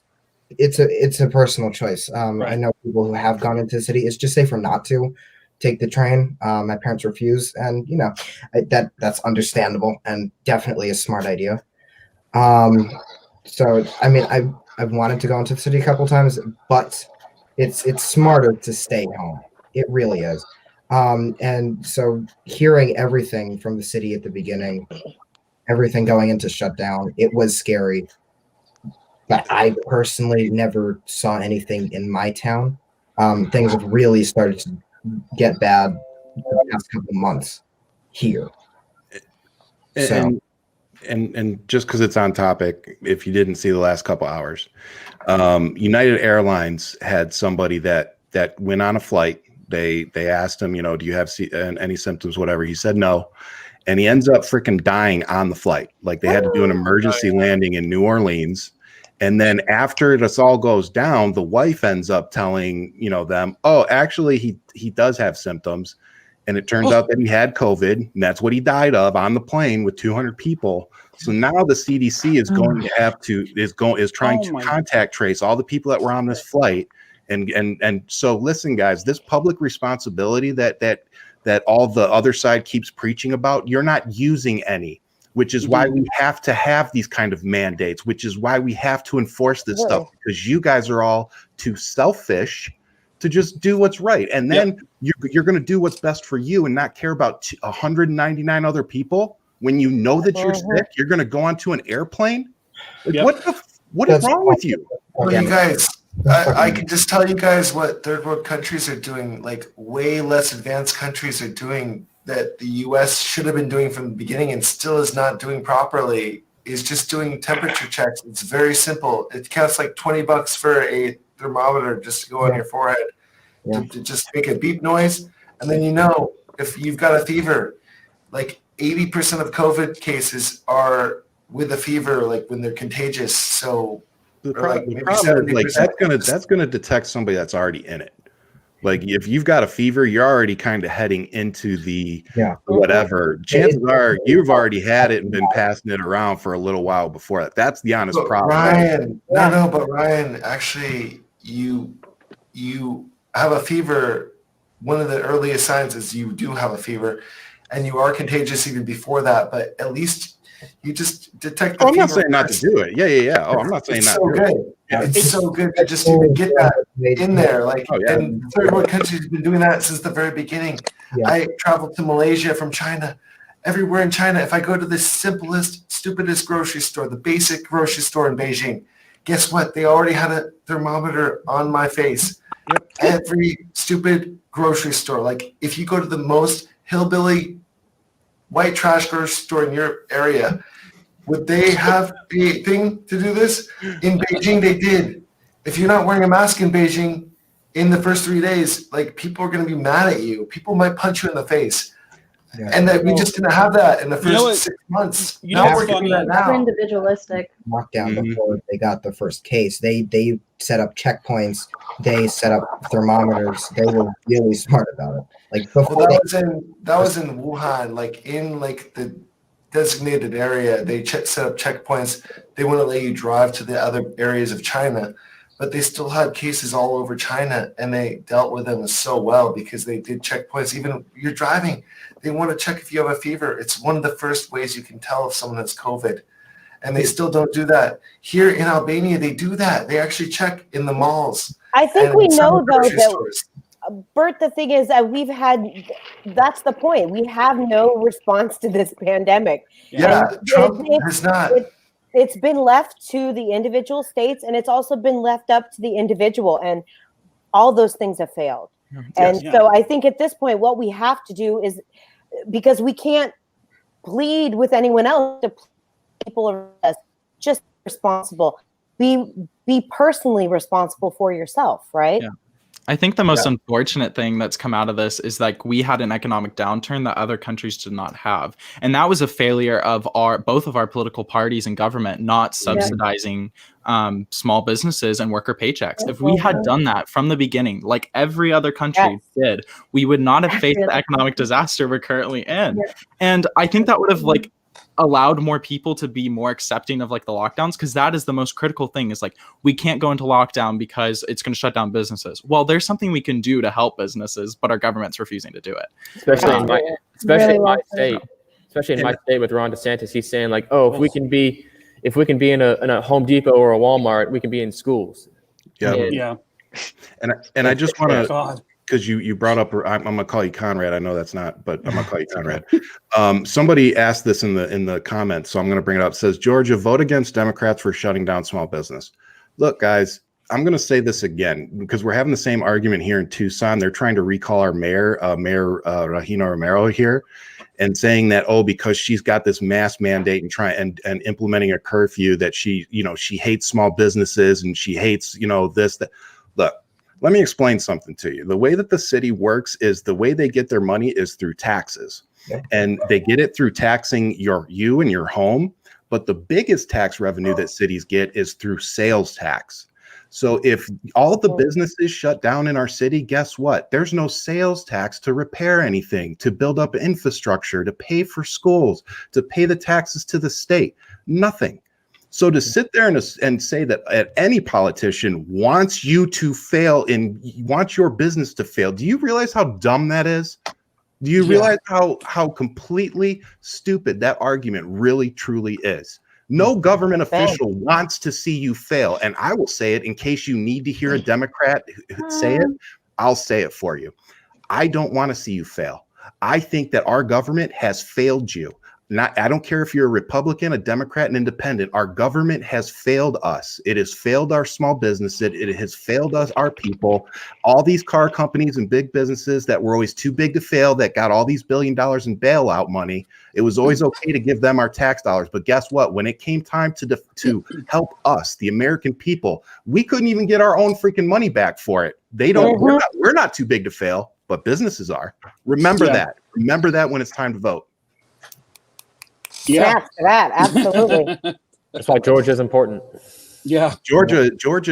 it's a personal choice. I Right. know people who have gone into the city. It's just safer not to take the train. My parents refuse, and that's understandable and definitely a smart idea. So I mean, I've wanted to go into the city a couple times, but it's smarter to stay home. It really is. And so hearing everything from the city at the beginning, everything going into shutdown, it was scary. But I personally never saw anything in my town. Things have really started to get bad the past couple months here. So And just because it's on topic, if you didn't see the last couple hours, United Airlines had somebody that went on a flight. They asked him, do you have any symptoms, whatever. He said no, and he ends up freaking dying on the flight. Like they had to do an emergency landing in New Orleans. And then after this all goes down, the wife ends up telling, them, oh, actually he does have symptoms. And it turns out that he had COVID, and that's what he died of on the plane with 200 people. So now the CDC is going to have to is trying to contact trace all the people that were on this flight. And so listen, guys, this public responsibility that all the other side keeps preaching about, you're not using any, which is why we have to have these kind of mandates, which is why we have to enforce this stuff, because you guys are all too selfish to just do what's right. And then you're going to do what's best for you and not care about 199 other people. When you know that you're sick, you're going to go onto an airplane. Like, what is wrong with you? Well, you guys, I can just tell you guys what third world countries are doing, like way less advanced countries are doing that the US should have been doing from the beginning and still is not doing properly, is just doing temperature checks. It's very simple. It costs like $20 for a thermometer just to go on your forehead to just make a beep noise. And then if you've got a fever, like 80% of COVID cases are with a fever, like when they're contagious. So the problem is, like, that's gonna detect somebody that's already in it. Like if you've got a fever, you're already kind of heading into the whatever. Chances are you've already had it and been passing it around for a little while before that. That's the honest problem. Ryan, but Ryan, actually, you have a fever. One of the earliest signs is you do have a fever, and you are contagious even before that. But at least you just detect the fever. I'm not saying not to do it. Yeah. Oh, I'm not saying not to do it. Yeah. It's so good to just even get that in there. Like, and third world countries have been doing that since the very beginning. Yeah. I traveled to Malaysia from China. Everywhere in China, if I go to the simplest, stupidest grocery store, the basic grocery store in Beijing, guess what? They already had a thermometer on my face. Yep. Every stupid grocery store. Like, if you go to the most hillbilly white trash grocery store in your area, would they have a thing to do this? In Beijing, they did. If you're not wearing a mask in Beijing in the first 3 days, like, people are going to be mad at you. People might punch you in the face. Yeah. And that we just didn't have that in the first 6 months. Now we're doing that now. Individualistic. Lockdown before they got the first case. They set up checkpoints. They set up thermometers. They were really smart about it. Like before that was in Wuhan, like in like the designated area. They set up checkpoints. They wouldn't let you drive to the other areas of China, but they still had cases all over China, and they dealt with them so well because they did checkpoints. Even you're driving, they want to check if you have a fever. It's one of the first ways you can tell if someone has COVID, and they still don't do that. Here in Albania, they do that. They actually check in the malls. I think we know, though, that, Bert, the thing is that that's the point. We have no response to this pandemic. Yeah, Trump has not. It's been left to the individual states, and it's also been left up to the individual, and all those things have failed. So I think at this point, what we have to do is, because we can't plead with anyone else, to people around us, just responsible. Be personally responsible for yourself, right? I think the most unfortunate thing that's come out of this is like we had an economic downturn that other countries did not have. And that was a failure of both of our political parties and government not subsidizing small businesses and worker paychecks. If we had done that from the beginning, like every other country did, we would not have faced the economic disaster we're currently in. And I think that would have like allowed more people to be more accepting of like the lockdowns, because that is the most critical thing, is like we can't go into lockdown because it's going to shut down businesses. Well, there's something we can do to help businesses, but our government's refusing to do it. Especially in my state with Ron DeSantis, he's saying like, oh, if we can be in a Home Depot or a Walmart, we can be in schools. And I just want to, because you brought up, I'm gonna call you Conrad. I know that's not, but I'm gonna call you Conrad. Somebody asked this in the comments, so I'm gonna bring it up. It says, Georgia, vote against Democrats for shutting down small business. Look, guys, I'm gonna say this again because we're having the same argument here in Tucson. They're trying to recall our mayor, Regina Romero here, and saying that, oh, because she's got this mask mandate and implementing a curfew, that she hates small businesses and she hates this, that. Look. Let me explain something to you. The way that the city works is the way they get their money is through taxes. And they get it through taxing you and your home. But the biggest tax revenue that cities get is through sales tax. So if all the businesses shut down in our city, guess what? There's no sales tax to repair anything, to build up infrastructure, to pay for schools, to pay the taxes to the state. Nothing. So to sit there and say that any politician wants you to fail and wants your business to fail, do you realize how dumb that is? Do you realize how completely stupid that argument really, truly is? No government official wants to see you fail. And I will say it in case you need to hear a Democrat say it, I'll say it for you. I don't want to see you fail. I think that our government has failed you. I don't care if you're a Republican, a Democrat, an independent. Our government has failed us. It has failed our small businesses. It has failed us, our people. All these car companies and big businesses that were always too big to fail, that got all these $1 billion in bailout money. It was always okay to give them our tax dollars. But guess what? When it came time to help us, the American people, we couldn't even get our own freaking money back for it. They don't. We're not too big to fail, but businesses are. Remember that. Remember that when it's time to vote. Yeah, that absolutely. That's why Georgia is important. Yeah, Georgia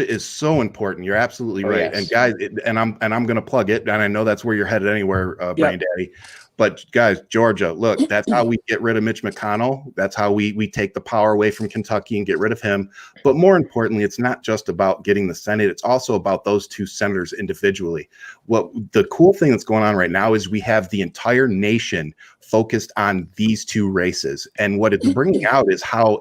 is so important. You're absolutely right. Yes. And guys, I'm going to plug it, and I know that's where you're headed anywhere, BrainDaddy. But guys, Georgia, look, that's how we get rid of Mitch McConnell. That's how we take the power away from Kentucky and get rid of him. But more importantly, it's not just about getting the Senate. It's also about those two senators individually. What the cool thing that's going on right now is we have the entire nation focused on these two races. And what it's bringing out is how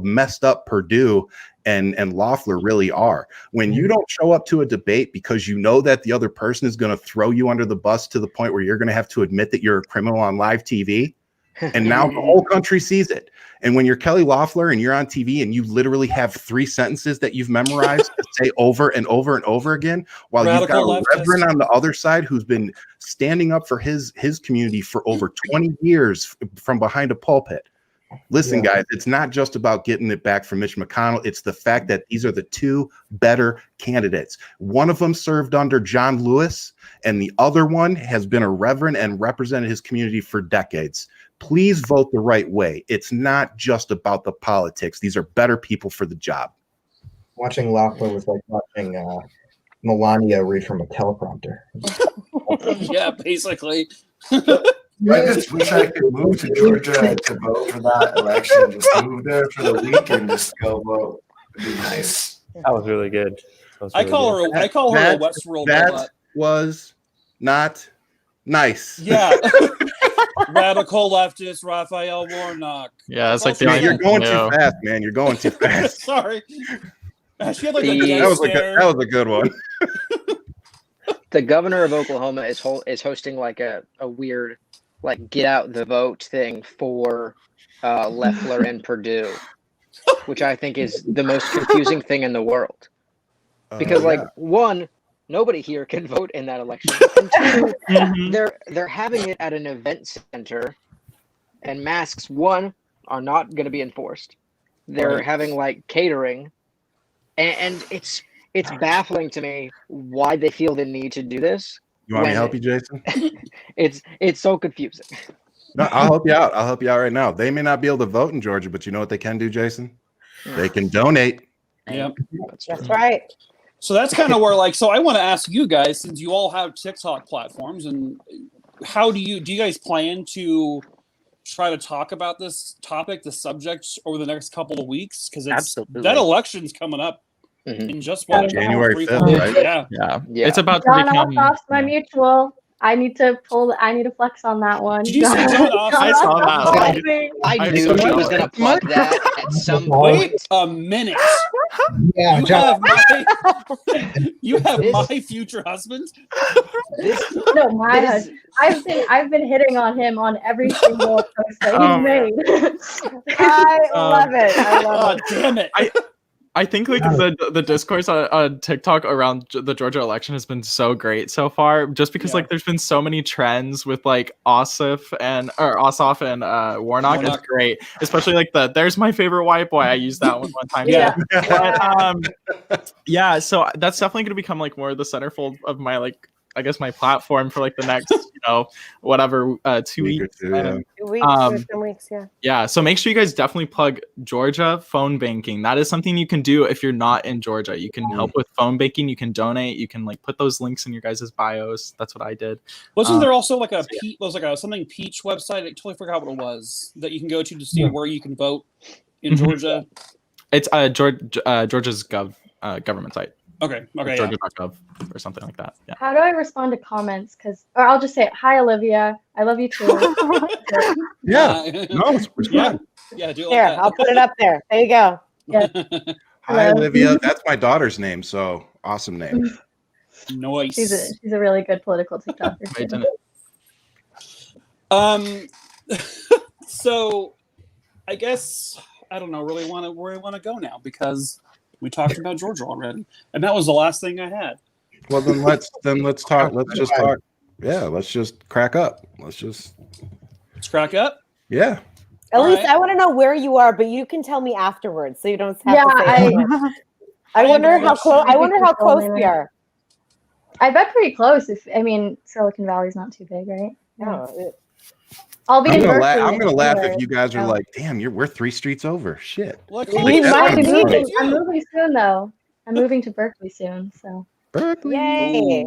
messed up Perdue and Loeffler really are. When you don't show up to a debate because you know that the other person is going to throw you under the bus to the point where you're going to have to admit that you're a criminal on live TV, and now the whole country sees it. And when you're Kelly Loeffler and you're on TV and you literally have 3 sentences that you've memorized to say over and over and over again, while you've got a reverend on the other side who's been standing up for his community for over 20 years from behind a pulpit. Listen, guys, it's not just about getting it back from Mitch McConnell. It's the fact that these are the two better candidates. One of them served under John Lewis, and the other one has been a reverend and represented his community for decades. Please vote the right way. It's not just about the politics. These are better people for the job. Watching Loeffler was like watching Melania read from a teleprompter. Yeah, basically. I just wish I could move to Georgia to vote for that election. Just move there for the week and just go vote. It'd be nice. That was really good. I call her a Westworld That robot. was not nice. Yeah. Radical leftist Raphael Warnock. Yeah, it's like Man, you're going too fast, man. You're going too fast. Sorry. She had like that was a good one. The governor of Oklahoma is hosting like a weird like get out the vote thing for Loeffler and Perdue, which I think is the most confusing thing in the world. Because one, nobody here can vote in that election. And two, they're having it at an event center, and masks, one, are not going to be enforced. They're having like catering, and it's it's baffling to me why they feel the need to do this. You want me to when help you, Jason? It's so confusing. No, I'll help you out. I'll help you out right now. They may not be able to vote in Georgia, but you know what they can do, Jason? They can donate. Yep. That's right. So that's kind of where, like, so I want to ask you guys, since you all have TikTok platforms, and how do you guys plan to try to talk about this topic, the subject, over the next couple of weeks? Because that election's coming up in just what, January 5th, right? Yeah. It's about to John become. Ossoff's my mutual. I need to flex on that one. Did you say John Ossoff? I saw that. I knew he was gonna plug that at some Wait point. a minute. Yeah, You have my future husband. No, my husband. I've been hitting on him on every single post that he's made. I love it. I love it. Damn it. I think like the discourse on TikTok around the Georgia election has been so great so far, just because like there's been so many trends with like Ossoff and Warnock. It's great, especially like there's my favorite white boy. I used that one time. Yeah. But, yeah. So that's definitely going to become like more of the centerfold of my like, I guess, my platform for like the next, whatever, 2 weeks. 2 weeks or some weeks, yeah. Yeah, so make sure you guys definitely plug Georgia phone banking. That is something you can do if you're not in Georgia. You can help with phone banking. You can donate. You can like put those links in your guys' bios. That's what I did. Wasn't there also like something Peach website? I totally forgot what it was that you can go to see where you can vote in Georgia. It's Georgia's government site. Okay. Georgia.gov or something like that. Yeah. How do I respond to comments? Or I'll just say, hi, Olivia. I love you too. Yeah. No, respond. Yeah, do it Here, like that. I'll put it up there. There you go. Yeah. Hi, Olivia. That's my daughter's name, so awesome name. Nice. She's a really good political TikToker. So I guess I don't know really where I want to go now, because we talked about Georgia already, and that was the last thing I had. Well, then let's talk. Let's just talk. Yeah, let's just crack up. Let's crack up. Yeah. Elise, right. I want to know where you are, but you can tell me afterwards, so you don't have Yeah, to say it. I wonder how close. I wonder how close we are. I bet pretty close. Silicon Valley's not too big, right? No. I'll be in Berkeley. I'm gonna laugh if you guys are like, "Damn, we're 3 streets over." Shit. Look, I'm moving soon, though. I'm moving to Berkeley soon, so. Berkeley. Yay.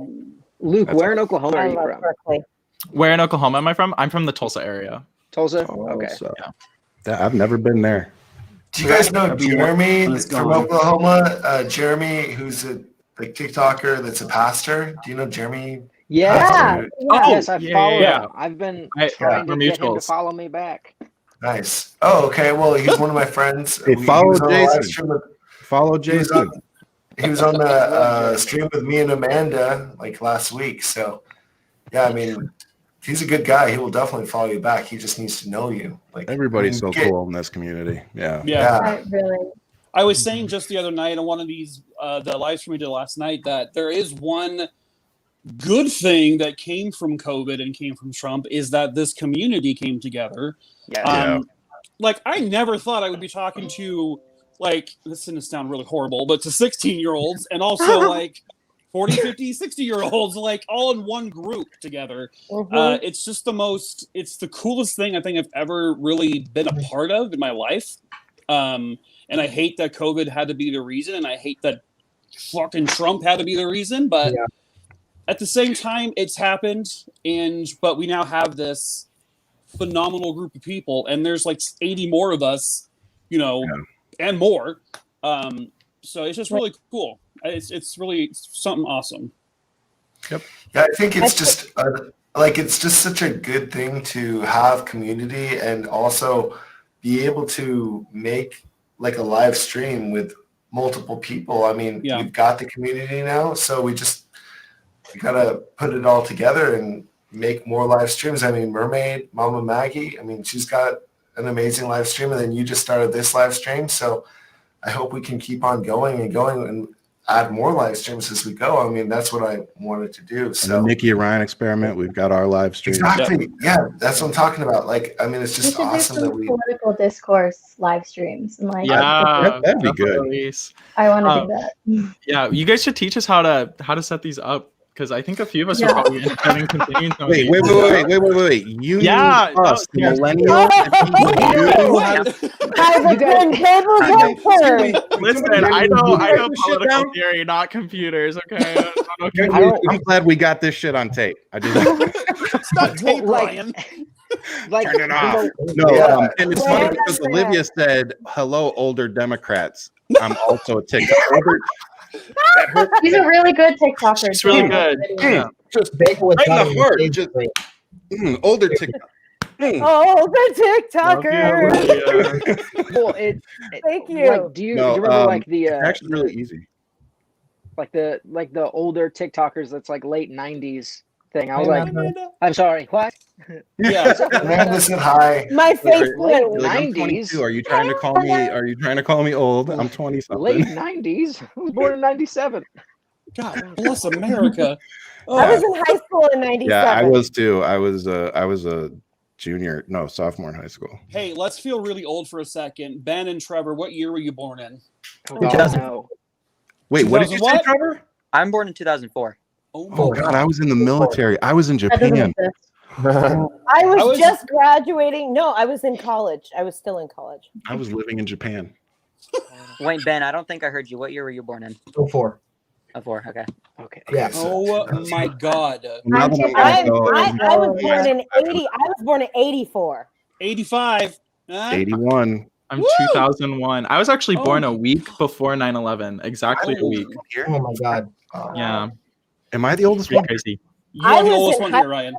Luke, where in Oklahoma are you from? Berkeley. Where in Oklahoma am I from? I'm from the Tulsa area. Tulsa? Okay. Yeah. I've never been there. Do you guys know Jeremy from Oklahoma? Jeremy, who's a TikToker that's a pastor. Do you know Jeremy? Yeah. Yes, I follow yeah. him. I've been trying to get him to follow me back. Nice. Oh, okay. Well, he's one of my friends. Hey, follow Jason. Follow Jason. He was on the stream with me and Amanda like last week. So, yeah, I mean, he's a good guy. He will definitely follow you back. He just needs to know you. Like everybody's so cool in this community. Yeah. Really. I was saying just the other night on one of these the live stream we did last night that there is one good thing that came from COVID and came from Trump is that this community came together. Like I never thought I would be talking to this is going to sound really horrible, but to 16-year-olds and also like 40, 50, 60-year-olds like all in one group together. It's just it's the coolest thing I think I've ever really been a part of in my life. And I hate that COVID had to be the reason, and I hate that fucking Trump had to be the reason, but at the same time, it's happened, but we now have this phenomenal group of people, and there's like 80 more of us, and more. So it's just really cool. It's really something awesome. Yep. Yeah, I think it's just it's just such a good thing to have community and also be able to make like a live stream with multiple people. I mean, we've got the community now, so we gotta put it all together and make more live streams. I mean, Mermaidmama Maggie, I mean, she's got an amazing live stream, and then you just started this live stream. So I hope we can keep on going and going. And add more live streams as we go. I mean, that's what I wanted to do. And So the Nikki Ryan experiment, we've got our live stream. exactly, yeah, that's what I'm talking about. Like, I mean, it's We just should do awesome some that we. political discourse live streams and like. Yeah, That'd be good. definitely. I want to do that. Yeah, you guys should teach us how to set these up, because I think a few of us are Yeah. probably interested in continuing some of Wait, these. wait. You Yeah, need us, the no, millennials, and people Guys, it's been tables and chairs. Listen, I know political theory, not computers. Okay. I'm glad we got this shit on tape. I just It's not tape, Ryan. Like, turn it off. No, Yeah. and it's funny because Olivia said, "Hello, older Democrats. I'm also a TikTok." He's a really good TikToker. It's really good. Yeah. Just bagel with Right in the butter heart, and just- sage. Older TikTok. Oh, the TikToker. Well, Thank you. like, do you remember like the Actually, really easy. like the older TikTokers that's like late '90s thing? I was Hey, like, Amanda. I'm sorry, what? Yeah. Amanda said hi. My face Late went. Like, I'm 22. Are you trying to call me? Are you trying to call me old? I'm 20 Late something. '90s. I was born in '97. God bless America. I was in high school in '97. Yeah, I was too. I was a sophomore in high school. Hey, let's feel really old for a second. Ben and Trevor, what year were you born in? Oh, 2000. no. Wait, what did you say, What? Trevor? I'm born in 2004. Oh, Oh God, I was in the military. I was in That doesn't Japan. exist. I I was was- just graduating. No, I was in college. I was still in college. I was living in Japan. Wait, Ben, I don't think I heard you. What year were you born in? 04. Oh, 4. Okay. Okay. Yeah. Oh my God. Now that I, I'm gonna I was born in 80. I was born in 84. 85. Huh? 81. I'm Woo! 2001. I was actually born Oh. a week before 9/11. Exactly a week. Oh my God. Yeah. Am I the oldest Pretty one? crazy. You I are the was oldest in one high- here, Ryan.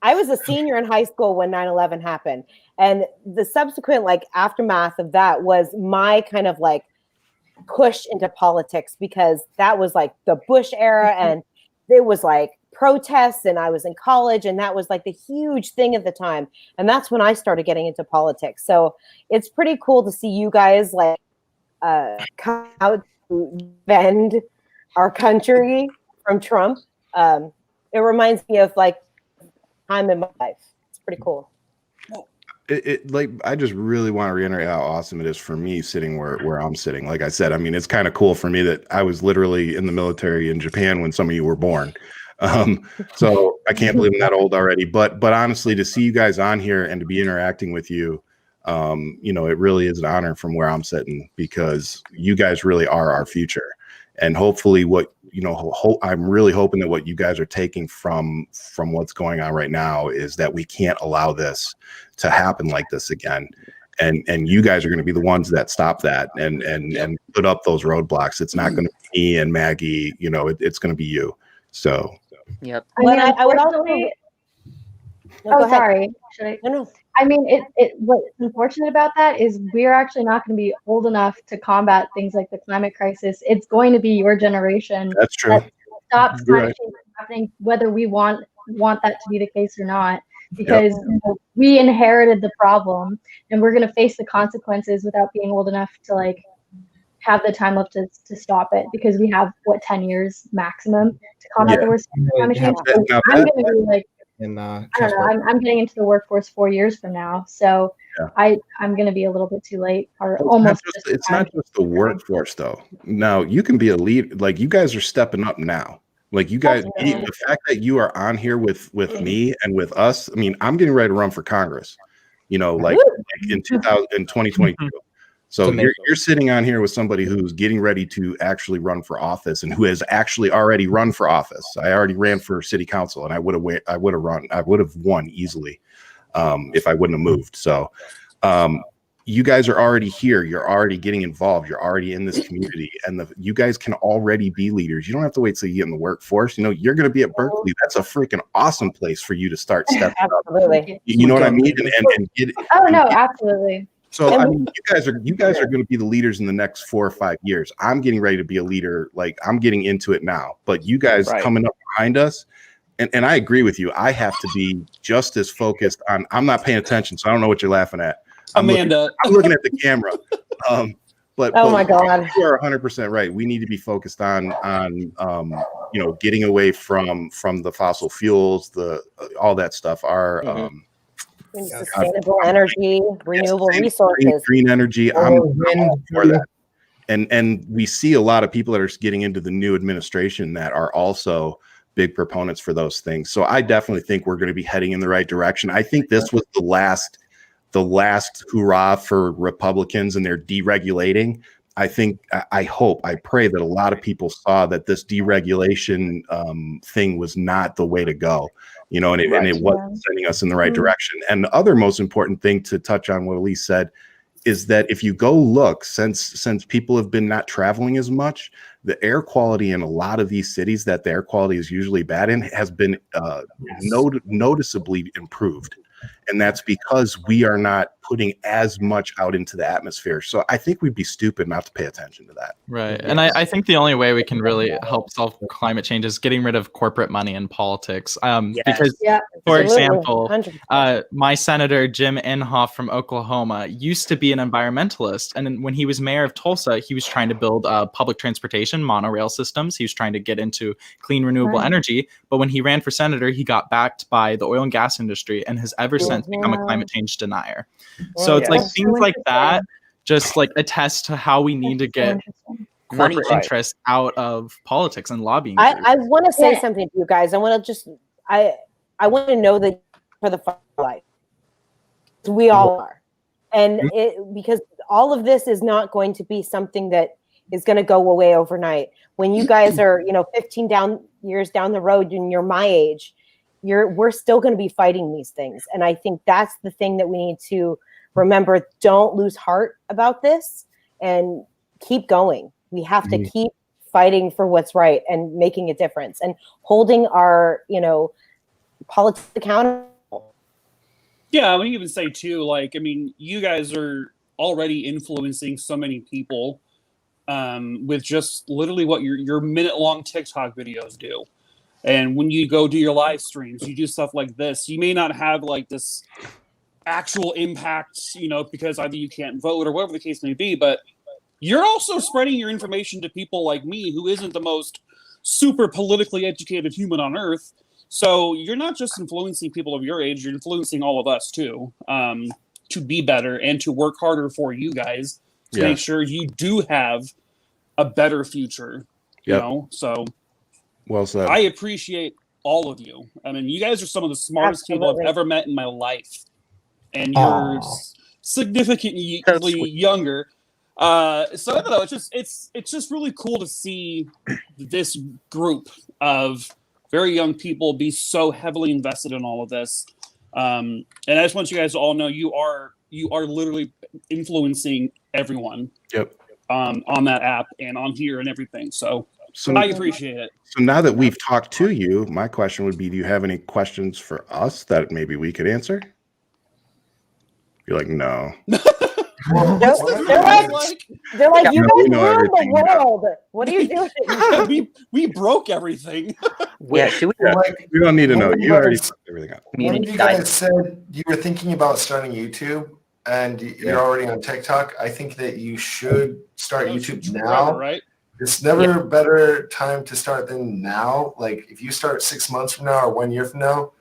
I was a senior in high school when 9/11 happened. And the subsequent aftermath of that was my kind of push into politics, because that was the Bush era and there was protests, and I was in college, and that was the huge thing at the time. And that's when I started getting into politics. So it's pretty cool to see you guys come out to defend our country from Trump. It reminds me of time in my life. It's pretty cool. I just really want to reiterate how awesome it is for me sitting where I'm sitting. Like I said, I mean, it's kind of cool for me that I was literally in the military in Japan when some of you were born. So I can't believe I'm that old already. But honestly, to see you guys on here and to be interacting with you, it really is an honor from where I'm sitting, because you guys really are our future. And hopefully I'm really hoping that what you guys are taking from what's going on right now is that we can't allow this to happen like this again. And you guys are going to be the ones that stop that and put up those roadblocks. It's not going to be me and Maggie, it's going to be you. So. Yep. I mean, I would also. unfortunately- No, go Oh, ahead. sorry. Should I? No. I mean, what's unfortunate about that is we're actually not going to be old enough to combat things like the climate crisis. It's going to be your generation That's true. that stops You're climate right. change from happening, whether we want that to be the case or not. Because we inherited the problem, and we're going to face the consequences without being old enough to have the time left to stop it. Because we have 10 years maximum to combat the worst climate change. So Now I'm going to be In I don't know. I'm getting into the workforce 4 years from now, so I'm going to be a little bit too late, or almost. It's not just the workforce, though. Now you can be a lead. You guys are stepping up now. You guys, the fact that you are on here with me and with us. I mean, I'm getting ready to run for Congress. In 2022. So you're sitting on here with somebody who's getting ready to actually run for office and who has actually already run for office. I already ran for city council, and I would have won easily if I wouldn't have moved. So you guys are already here. You're already getting involved. You're already in this community, and you guys can already be leaders. You don't have to wait till you get in the workforce. You're going to be at Berkeley. That's a freaking awesome place for you to start stepping up. Absolutely. You know what I mean? And get. Oh no, absolutely. So I mean, you guys are going to be the leaders in the next 4 or 5 years. I'm getting ready to be a leader. I'm getting into it now. But you guys coming up behind us, and I agree with you. I have to be just as focused on. I'm not paying attention, so I don't know what you're laughing at. I'm Amanda. looking at the camera. Oh my God. You are 100% right. We need to be focused on getting away from the fossil fuels, all that stuff. Sustainable energy, renewable resources, green energy. I'm all for that. And we see a lot of people that are getting into the new administration that are also big proponents for those things. So I definitely think we're going to be heading in the right direction. I think this was the last hurrah for Republicans and their deregulating. I pray that a lot of people saw that this deregulation thing was not the way to go, and it wasn't sending us in the right direction. And the other most important thing to touch on what Elise said is that if you go look, since people have been not traveling as much, the air quality in a lot of these cities that the air quality is usually bad in has been noticeably improved. And that's because we are not putting as much out into the atmosphere. So I think we'd be stupid not to pay attention to that. Right. And I think the only way we can really help solve climate change is getting rid of corporate money in politics. Because, for example, my senator, Jim Inhofe from Oklahoma, used to be an environmentalist. And when he was mayor of Tulsa, he was trying to build public transportation, monorail systems. He was trying to get into clean, renewable energy. But when he ran for senator, he got backed by the oil and gas industry and has ever since become a climate change denier. So it's like things like that just like attest to how we need to get corporate interests out of politics and lobbying. I want to say something to you guys. I want to know that for the life we all are, and because all of this is not going to be something that is going to go away overnight. When you guys are 15 years down the road and you're my age, we're still going to be fighting these things. And I think that's the thing that we need to remember. Don't lose heart about this and keep going. We have to keep fighting for what's right and making a difference and holding our, politics accountable. Yeah, I would even say too, you guys are already influencing so many people with just literally what your minute-long TikTok videos do. And when you go do your live streams, you do stuff like this. You may not have like this actual impact, because either you can't vote or whatever the case may be, but you're also spreading your information to people like me who isn't the most super politically educated human on earth. So you're not just influencing people of your age, you're influencing all of us too, to be better and to work harder for you guys to make sure you do have a better future, so... Well said. I appreciate all of you. I mean, you guys are some of the smartest people I've ever met in my life, and you're significantly younger. So I don't know. It's just really cool to see this group of very young people be so heavily invested in all of this. And I just want you guys to all know you are literally influencing everyone. Yep. On that app and on here and everything. So I appreciate it. So now that we've talked to you, my question would be, do you have any questions for us that maybe we could answer? You're like, no. They're like, you guys ruined the world. What are you doing? we broke everything. We don't need to know. You already fucked everything up. When you guys said you were thinking about starting YouTube and you're already on TikTok, I think that you should start YouTube now. Right? It's never a better time to start than now. Like if you start 6 months from now or 1 year from now,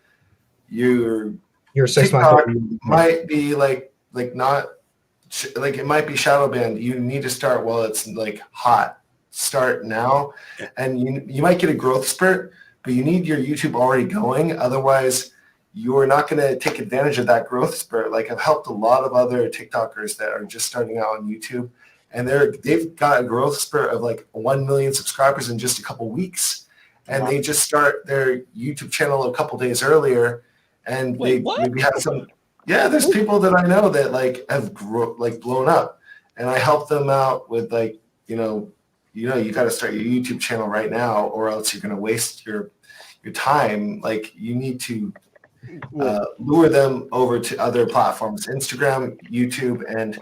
your 6 TikTok months might be it might be shadow banned. You need to start while it's like hot. Start now, and you might get a growth spurt, but you need your YouTube already going. Otherwise, you're not going to take advantage of that growth spurt. Like I've helped a lot of other TikTokers that are just starting out on YouTube. And they've got a growth spurt of like 1 million subscribers in just a couple weeks. And they just start their YouTube channel a couple days earlier. And they maybe have some, there's people that I know that like have blown up. And I help them out with like, you got to start your YouTube channel right now or else you're going to waste your time. Like you need to lure them over to other platforms, Instagram, YouTube, and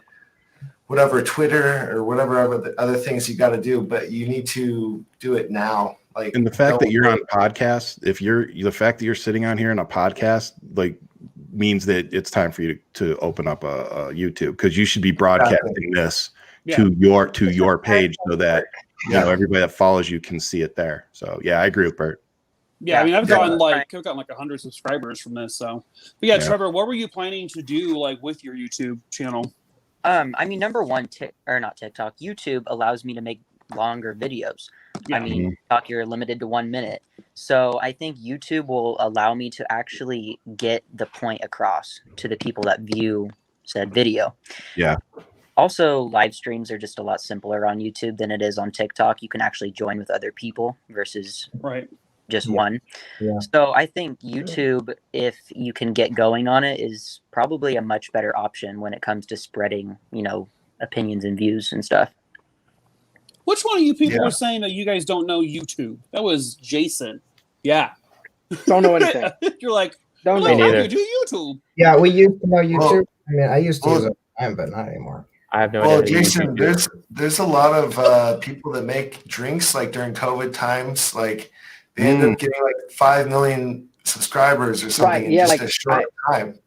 whatever, Twitter or whatever other things you got to do, but you need to do it now. Like, and the fact that you're on podcasts, the fact that you're sitting on here in a podcast, like means that it's time for you to open up a YouTube, because you should be broadcasting this. to your page so that everybody that follows you can see it there. So yeah, I agree with Bert. Yeah, I mean, I've gotten like 100 subscribers from this. So, but yeah, Trevor, what were you planning to do like with your YouTube channel? I mean, number one, not TikTok, YouTube allows me to make longer videos. I mean, TikTok, you're limited to 1 minute. So I think YouTube will allow me to actually get the point across to the people that view said video. Yeah. Also, live streams are just a lot simpler on YouTube than it is on TikTok. You can actually join with other people versus just one. Yeah. So I think YouTube, if you can get going on it, is probably a much better option when it comes to spreading, opinions and views and stuff. Which one of you people were saying that you guys don't know YouTube? That was Jason. Yeah. Don't know anything. You're like, don't know know. How do you do YouTube? Yeah, we used to know YouTube. I mean, I used to use it, but not anymore. I have no idea. idea. Well, Jason, there's a lot of people that make drinks like during COVID times. Like they end up getting like 5 million subscribers or something in just a short time.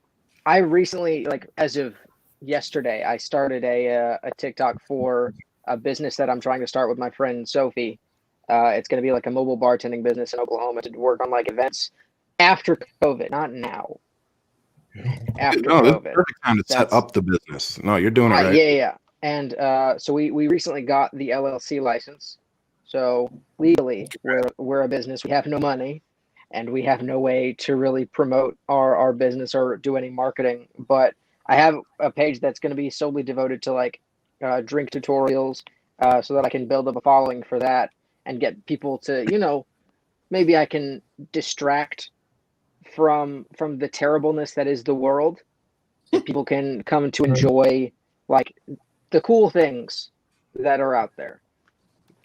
I recently, like as of yesterday, I started a TikTok for a business that I'm trying to start with my friend Sophie. It's going to be like a mobile bartending business in Oklahoma to work on like events after COVID, not now. After no, COVID. It's perfect time to set up the business. No, you're doing it right. Yeah. And so we recently got the LLC license. So legally, we're a business. We have no money, and we have no way to really promote our business or do any marketing. But I have a page that's going to be solely devoted to like drink tutorials, so that I can build up a following for that and get people to, maybe I can distract from the terribleness that is the world. People can come to enjoy like the cool things that are out there.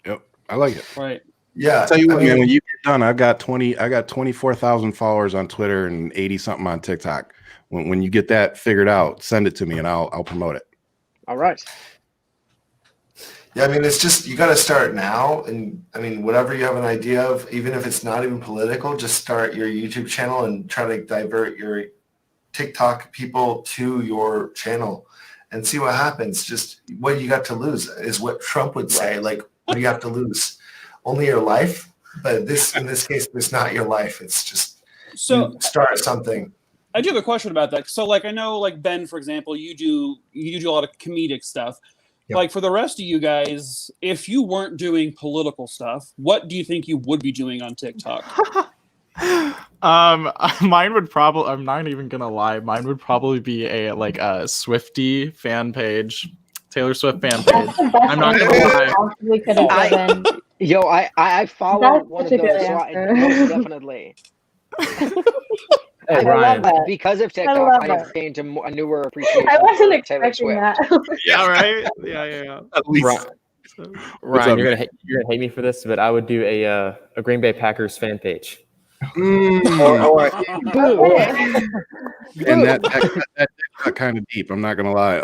Yep, I like it. Right. Yeah. I'll tell you what, man, when you get done, I got 24,000 followers on Twitter and 80 something on TikTok. When you get that figured out, send it to me and I'll promote it. All right. Yeah, I mean, it's just, you got to start now. And I mean, whatever you have an idea of, even if it's not even political, just start your YouTube channel and try to divert your TikTok people to your channel and see what happens. Just what you got to lose is what Trump would say. Like, what do you have to lose? Only your life. But in this case, it's not your life. It's just start something. I do have a question about that. So, like, I know, like Ben, for example, you do a lot of comedic stuff. Yep. Like for the rest of you guys, if you weren't doing political stuff, what do you think you would be doing on TikTok? Mine would probably, I'm not even gonna lie, mine would probably be a Swiftie fan page, Taylor Swift fan page. I'm not gonna lie. I follow one of those, so most definitely. I love that. Because of TikTok, I have gained a newer appreciation. I wasn't expecting Taylor that. Yeah, right. Yeah. At least. Ryan, you're gonna hate me for this, but I would do a Green Bay Packers fan page. And that got kind of deep. I'm not gonna lie.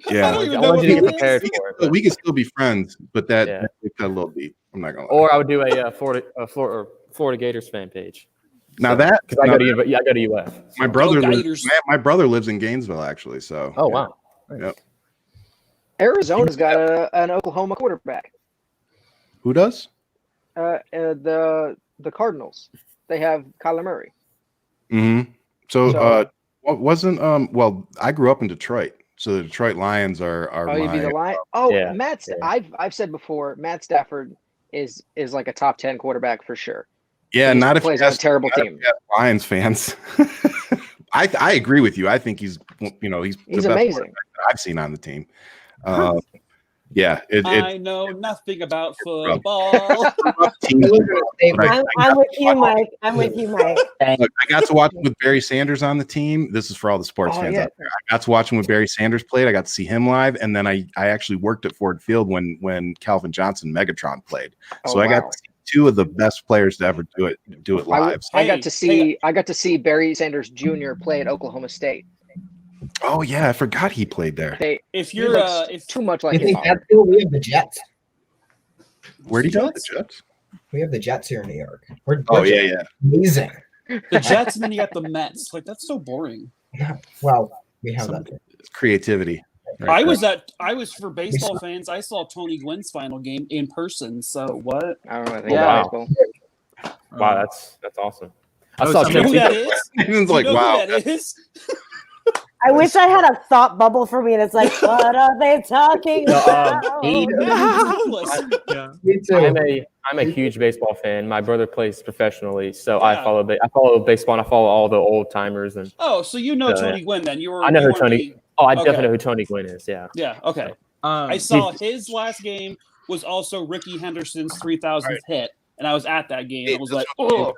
Yeah. I want you to get prepared for it. But we can still be friends, but that got a little deep. I'm not gonna lie. Or I would do a Florida Gators fan page. Now that because I go to UF. My brother lives in Gainesville actually. So. Oh wow. Yep. Arizona's got an Oklahoma quarterback. Who does? The Cardinals. They have Kyler Murray. Mm-hmm. So wasn't well, I grew up in Detroit, so the Detroit Lions are you'd be the Lion. Matt. I've said before, Matt Stafford is like a top 10 quarterback for sure. Yeah, not if plays on a terrible team. Lions fans. I agree with you. I think he's the best amazing I've seen on the team. I know nothing about football. I'm with you, Mike. Look, I got to watch him with Barry Sanders on the team. This is for all the sports fans out there. I got to watch him when Barry Sanders played. I got to see him live, and then I actually worked at Ford Field when Calvin Johnson Megatron played. So I got to see two of the best players to ever do it live. I got to see Barry Sanders Jr. play at Oklahoma State. Oh yeah, I forgot he played there. If you're if too much like we have the Jets. Where'd he go? The Jets? We have the Jets here in New York. Amazing. The Jets, and then you got the Mets. Like that's so boring. Well, we have that. It's creativity. I was for baseball fans. I saw Tony Gwynn's final game in person. So what? I don't know anything Yeah. about baseball. Wow, that's awesome. I Oh, saw you know who Tennessee. that is? It's You like, know wow. who that is? I wish I had a thought bubble for me, and it's like, what are they talking about? Yeah. Me too. I'm a huge baseball fan. My brother plays professionally, so I follow baseball and I follow all the old timers and. Oh, so you know So, Tony Gwynn then? I know you who weren't Tony. the- Oh, I Okay. definitely know who Tony Gwynn is. Yeah. Yeah. Okay. I saw his last game was also Ricky Henderson's 3,000th hit, and I was at that game. I was like, oh,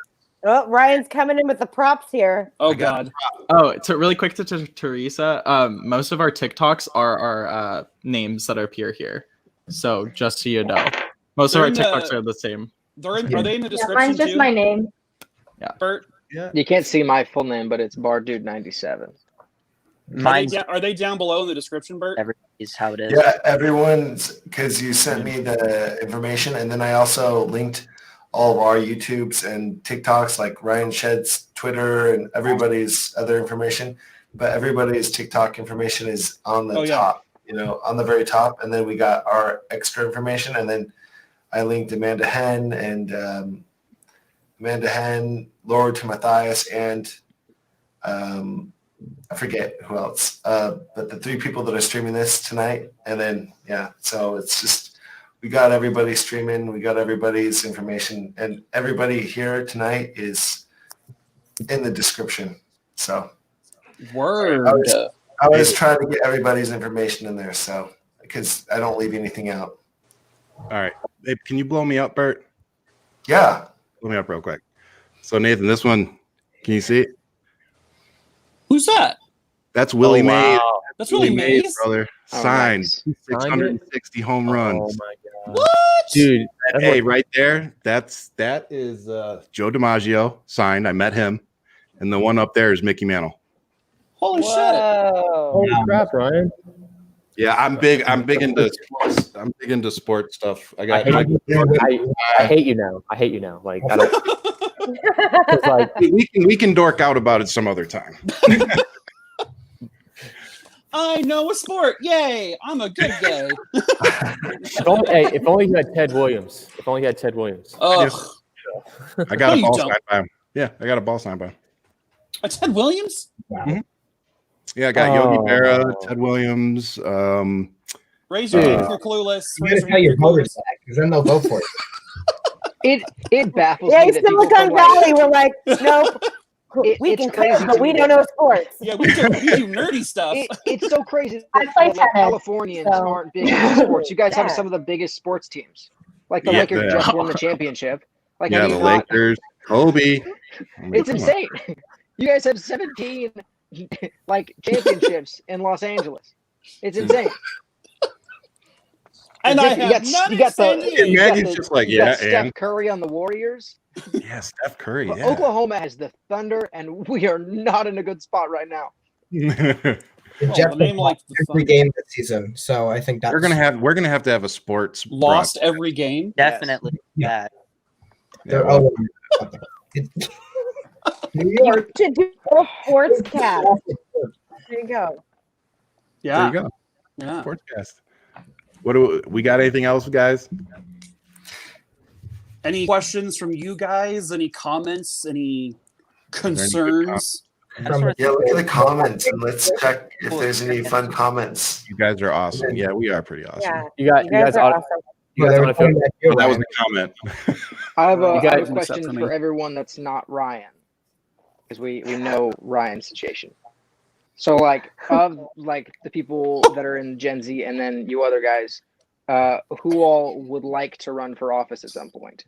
Ryan's coming in with the props here. oh God. Oh, so really quick to Teresa. Most of our TikToks are names that appear here. So just so you know, most They're of our in TikToks the- are the same. Are they in the Yeah, description mine's just too? my name. Bert, You can't see my full name, but it's BarDude97. are they down below in the description, Bert? Everybody's how it is. Yeah, everyone's, because you sent me the information, and then I also linked all of our YouTubes and TikToks, like Ryan Shead's Twitter and everybody's other information. But everybody's TikTok information is on the top, on the very top. And then we got our extra information. And then I linked Amanda Henn and Lord Timothais, and I forget who else. But the 3 people that are streaming this tonight. And then, so it's just, we got everybody streaming. We got everybody's information. And everybody here tonight is in the description. So Word. I was trying to get everybody's information in there, so because I don't leave anything out. All right. Hey, can you blow me up, Bert? Yeah. Blow me up real quick. So, Nathan, this one, can you see it? Who's that? That's Willie Mays. That's Willie Mays? brother. Oh, Signed. nice. 660 home runs. Oh my god. What? Dude, Hey, right there, that is Joe DiMaggio signed. I met him. And the one up there is Mickey Mantle. Holy shit. holy crap, Ryan. Yeah, I'm big into sports. I'm big into sports stuff. I hate you now. I hate you now. Like I don't. It's like we can dork out about it some other time. I know a sport. Yay. I'm a good guy. if only you had Ted Williams. If only you had Ted Williams. Ugh. I got No, a you ball don't. signed by him. Yeah, I got a ball signed by him. A Ted Williams? Yeah, I got Yogi Berra, Ted Williams. Raise your hand if you're clueless. You Raise gotta your tell hand if your you're voters clueless. that, because then they'll vote for it. It baffles Yeah, me that people Silicon from, like, Valley, we're like, nope. We it's can crazy cook, but to we me don't that- know sports. Yeah, we do nerdy stuff. It's so crazy I that play like, tennis, Californians so- aren't big into sports. You guys have Yeah. some of the biggest sports teams. Like the Yeah, Lakers yeah. just won the championship. Like, Yeah, have the you not- Lakers, Kobe. I mean, It's come on. insane. You guys have 17 like championships in Los Angeles. It's insane. And You I got- have none you in got San the- Diego. you got Maggie's the- just like, you got yeah, Steph and Curry on the Warriors. yeah, Steph Curry. But Yeah. Oklahoma has the Thunder, and we are not in a good spot right now. The Oh, Jets the name like the every Thunder. game this season, so I think that's we're gonna have to have a sports Lost broadcast. every game. Definitely. Yeah. Yeah. they're all over. New You York. should do a sports cast. There you go. Yeah. There you go. Yeah. Sportscast. What do we got? Anything else, guys? Any questions from you guys? Any comments? Any there any good concerns? I just wanna Yeah, look at the comments and let's check if there's any fun comments. You guys are awesome. Yeah, we are pretty awesome. Yeah. You guys are ought- awesome. you Yeah, guys they ought were to feel- pointing at you, That was Ryan. the comment. I have You a guys question accept for me. everyone that's not Ryan, because we know Ryan's situation. So like of like the people that are in Gen Z and then you other guys, who all would like to run for office at some point?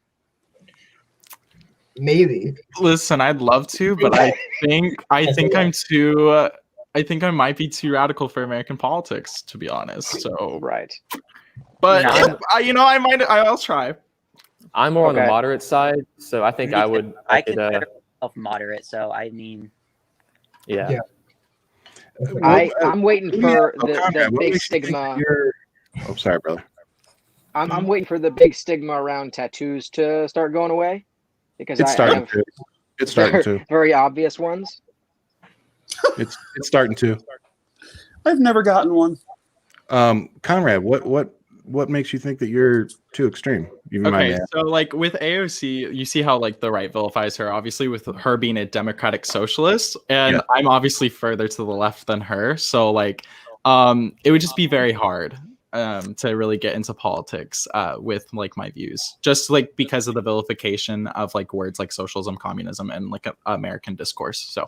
Maybe. Listen, I'd love to, but I think I'm too. I think I might be too radical for American politics, to be honest. So, Right. but No. I'll try. I'm more on the Okay. moderate side, so I think I would. I could, consider myself moderate, so I mean, yeah. Yeah. I'm waiting for the Conrad, what big makes you think stigma. Oh, sorry, brother. I'm waiting for the big stigma around tattoos to start going away, because It's I starting have to. It's starting to. very obvious ones. It's starting to. I've never gotten one. Conrad, what makes you think that you're too extreme? Okay, so like with AOC, you see how like the right vilifies her, obviously with her being a democratic socialist, and I'm obviously further to the left than her. So like, it would just be very hard to really get into politics with like my views, just like because of the vilification of like words like socialism, communism, and like American discourse. So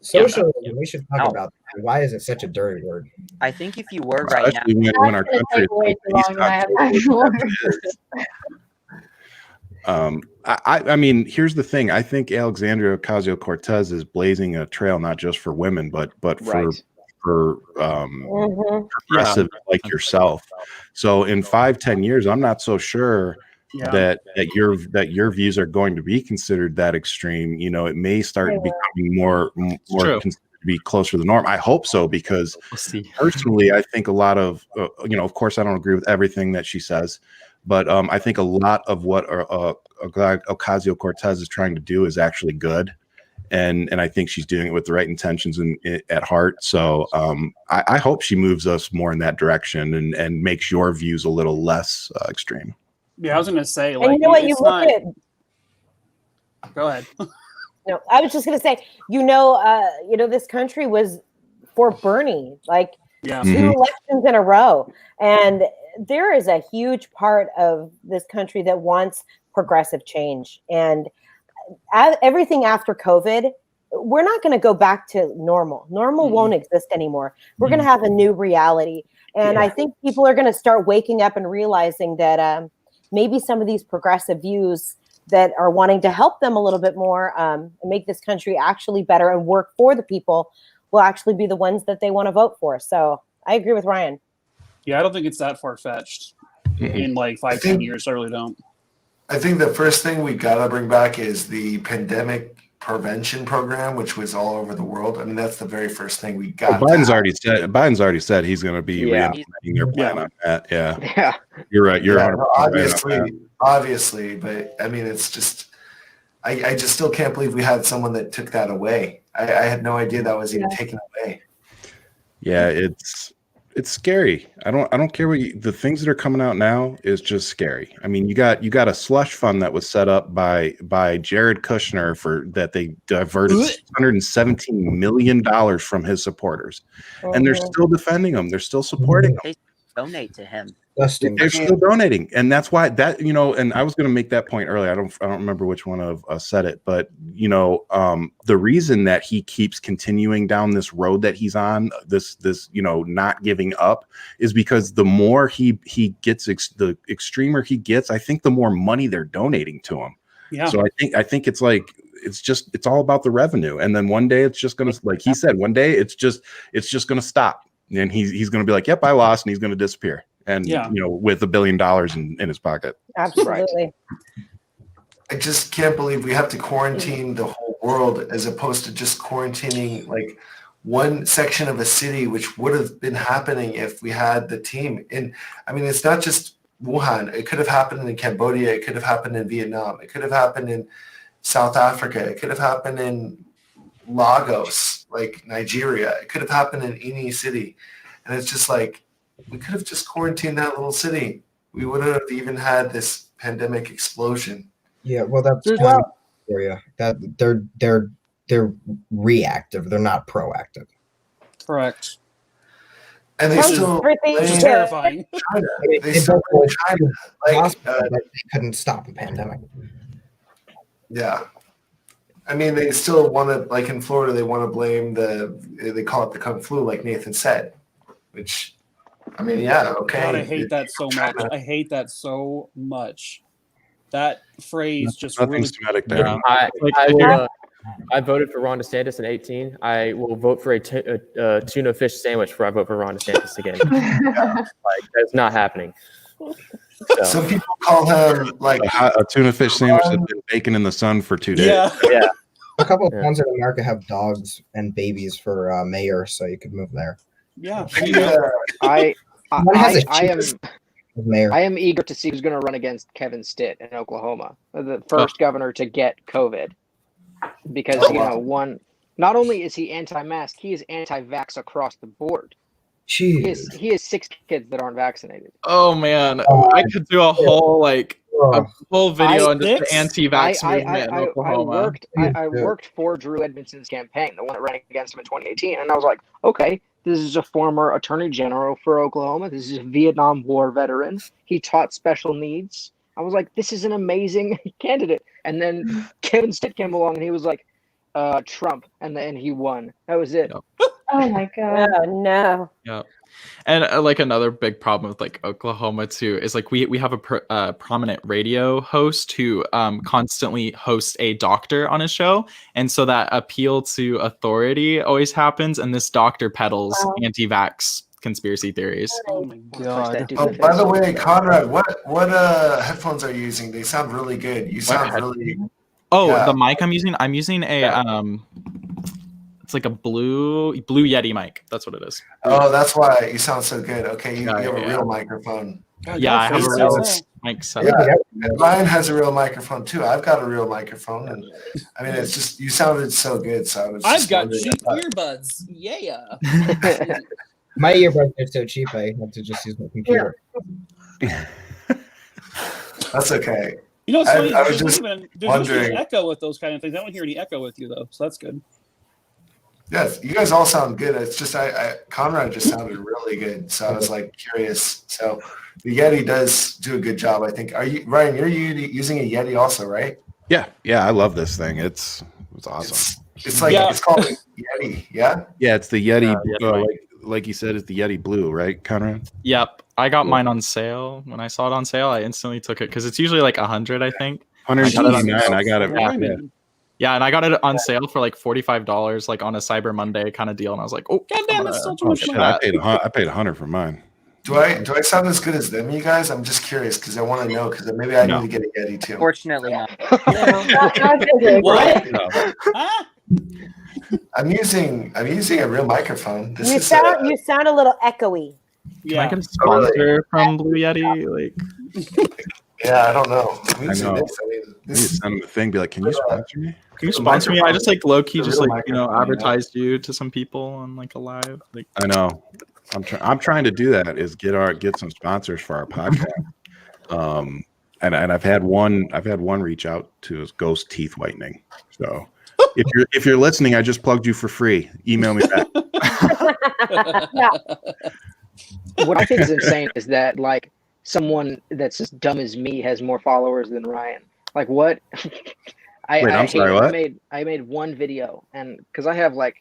socialism, we should talk about that. Why is it such a dirty word? I think if you were right now, when our country I mean, here's the thing. I think Alexandria Ocasio-Cortez is blazing a trail not just for women, but for progressive like yourself. So in 5-10 years, I'm not so sure that your views are going to be considered that extreme. You know, it may start becoming more considered to be closer to the norm. I hope so, because personally, I think a lot of of course, I don't agree with everything that she says, but I think a lot of what Ocasio-Cortez is trying to do is actually good. And I think she's doing it with the right intentions at heart. So I hope she moves us more in that direction and makes your views a little less extreme. Yeah, I was going to say, like, and you know what? You look at. Go ahead. No, I was just going to say, this country was for Bernie, like 2 elections in a row, and there is a huge part of this country that wants progressive change, and everything after COVID, we're not going to go back to normal. Normal won't exist anymore. We're going to have a new reality. And I think people are going to start waking up and realizing that maybe some of these progressive views that are wanting to help them a little bit more and make this country actually better and work for the people will actually be the ones that they want to vote for. So I agree with Ryan. Yeah, I don't think it's that far-fetched in like 5-10 years. I really don't. I think the first thing we got to bring back is the pandemic prevention program, which was all over the world. I mean, that's the very first thing we got. Biden's already said he's going to be re-implementing their plan on that. Yeah. You're right. You're obviously, but I mean, it's just, I just still can't believe we had someone that took that away. I had no idea that was even taken away. Yeah, it's scary. I don't care what the things that are coming out now is just scary. I mean, you got a slush fund that was set up by Jared Kushner for that they diverted $617 million from his supporters, and they're still defending him. They're still supporting him. They donate to him. They're still donating, and that's why that And I was going to make that point earlier. I don't remember which one of us said it, but the reason that he keeps continuing down this road that he's on, this not giving up, is because the more he gets, the extremer he gets, I think the more money they're donating to him. Yeah. So I think it's like it's all about the revenue, and then one day it's just gonna, like he said, one day it's just gonna stop, and he's gonna be like, yep, I lost, and he's gonna disappear. And with $1 billion in his pocket. Absolutely. I just can't believe we have to quarantine the whole world as opposed to just quarantining like one section of a city, which would have been happening if we had the team. And I mean, it's not just Wuhan. It could have happened in Cambodia. It could have happened in Vietnam. It could have happened in South Africa. It could have happened in Lagos, like Nigeria. It could have happened in any city. And it's just like, we could have just quarantined that little city. We wouldn't have even had this pandemic explosion. Yeah, well, that's kind of area that they're reactive. They're not proactive. Correct. And they still, which is terrifying. China. They still blame China. Like, they couldn't stop a pandemic. Yeah. I mean, they still want to, like in Florida, they want to blame they call it the Kung flu, like Nathan said, which, I mean, yeah, okay. God, I hate that so much. I hate that so much. That phrase just really. I voted for Ron DeSantis in 2018. I will vote for a tuna fish sandwich before I vote for Ron DeSantis again. Like, that's not happening. So. Some people call him like a tuna fish sandwich that's been baking in the sun for 2 days. Yeah. A couple of towns in America have dogs and babies for mayor, so you could move there. Yeah. I am eager to see who's going to run against Kevin Stitt in Oklahoma, the first governor to get COVID, because not only is he anti-mask, he is anti-vax across the board. Jeez. He has 6 kids that aren't vaccinated. Oh man, I could do a whole a whole video on just the anti-vax movement in Oklahoma. I worked for Drew Edmondson's campaign, the one that ran against him in 2018, and I was like, okay, this is a former attorney general for Oklahoma. This is a Vietnam War veteran. He taught special needs. I was like, this is an amazing candidate. And then Kevin Stitt came along and he was like, Trump, and then he won. That was it. Yep. Oh my god. Oh no. Yeah. And another big problem with Oklahoma too is we have a prominent radio host who constantly hosts a doctor on his show, and so that appeal to authority always happens, and this doctor peddles anti-vax conspiracy theories. Oh my god. Oh, by the way, Conrad, what headphones are you using? They sound really good. You sound really. Oh, yeah. The mic I'm using a it's like a blue Yeti mic. That's what it is. Oh, that's why you sound so good. Okay, you have a real microphone. Yeah, I have a real mic set. Yeah, Ryan has a real microphone too. I've got a real microphone, and I mean, it's just you sounded so good. So I was. I've got cheap earbuds. Yeah. My earbuds are so cheap. I have to just use my computer. That's okay. You know, it's funny. I was just there's wondering. no echo with those kind of things. I don't hear any echo with you though, so that's good. Yes, you guys all sound good. It's just Conrad just sounded really good, so I was curious. So the Yeti does do a good job, I think. Are you Ryan? You're using a Yeti also, right? Yeah, I love this thing. It's awesome. It's called a Yeti, yeah. Yeah, it's the Yeti. Like you said, it's the Yeti Blue, right, Conrad? Yep, I got mine on sale. When I saw it on sale, I instantly took it because it's usually $100, I think. $129. I got it. Yeah, and I got it on sale for $45, on a Cyber Monday kind of deal, and I was like, "Oh, god damn, that's still too much." I paid $100 for mine. Do I sound as good as them, you guys? I'm just curious because I want to know because maybe I need to get a Yeti too. Fortunately, not. What? Huh? I'm using a real microphone. You sound a little echoey. Can I get a sponsor from Blue Yeti? Yeah, I don't know. I know. You send them a thing, be like, "Can you sponsor me? Can you sponsor me?" I just low key advertised you to some people on a live. I know. I'm trying to do that. Is get some sponsors for our podcast. And I've had one reach out to us, Ghost Teeth Whitening. So if you're listening, I just plugged you for free. Email me back. What I think is insane is that someone that's as dumb as me has more followers than Ryan. What? I'm sorry. What? I made one video, and because I have oh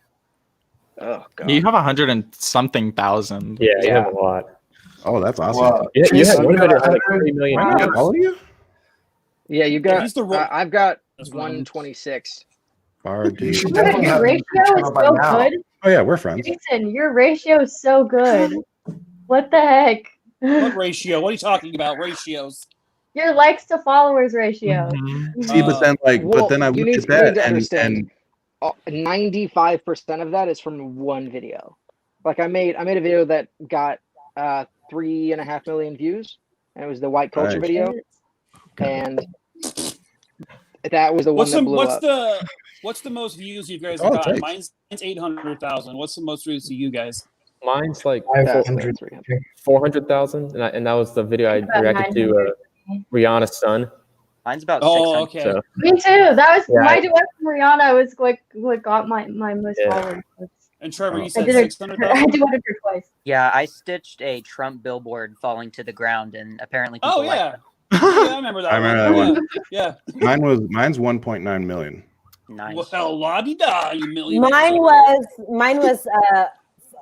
god, you have 100 and something thousand. Yeah, you have a lot. Oh, that's awesome. Wow. Yeah, you had one video had 3 million. All of you? Yeah, you got. I've got 126. Dude. Your ratio is so good. Oh yeah, we're friends. Jason, your ratio is so good. What the heck? What ratio? What are you talking about? Ratios. Your likes to followers ratio. Mm-hmm. See, but then I looked at that and 95% of that is from one video. I made a video that got 3.5 million views, and it was the white culture video, and that was the one that blew up. What's the most views you guys have got? Mine's 800,000. What's the most views to you guys? Mine's 400,000, and that was the video I reacted to Rihanna's son. Mine's about 600. Okay. So. Me too. That was my duet from Rihanna. Was what got my most followers. And Trevor, you said 600,000. I duetted her twice. Yeah, I stitched a Trump billboard falling to the ground, and apparently people yeah, I remember that. I remember that one. Yeah. Mine's 1.9 million. Nice. Well, la-di-da, you million. Mine was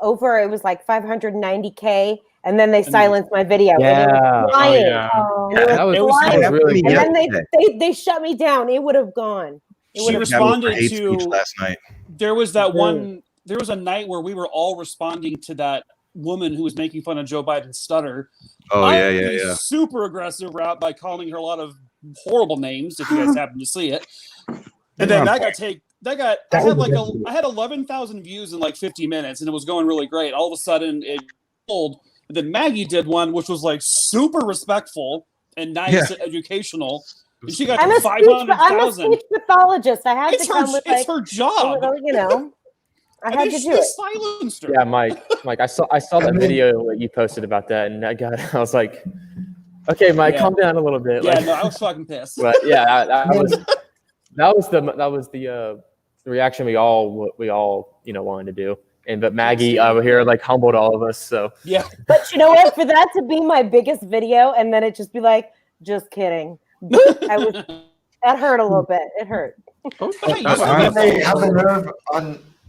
over. It was 590K, and then they silenced my video. Yeah. That was really good. And then they shut me down. It would have gone. She responded to last night. There was that one. There was a night where we were all responding to that woman who was making fun of Joe Biden's stutter. Oh yeah. Super aggressive route by calling her a lot of horrible names. If you guys happen to see it. And then I had 11,000 views in 50 minutes, and it was going really great. All of a sudden, it pulled. And then Maggie did one, which was super respectful and nice and educational. And she got 500,000. I'm a speech pathologist. I have to come with it's her job. I had to do it. Silenced her. Yeah, Mike, I saw that video that you posted about that, and I was like, okay, Mike, calm down a little bit. Yeah, like, no, I was fucking pissed. But yeah, that was the reaction we all wanted to do. But Maggie over here like humbled all of us. So yeah. But you know what? For that to be my biggest video, and then it just be like, just kidding. That hurt a little bit. It hurt.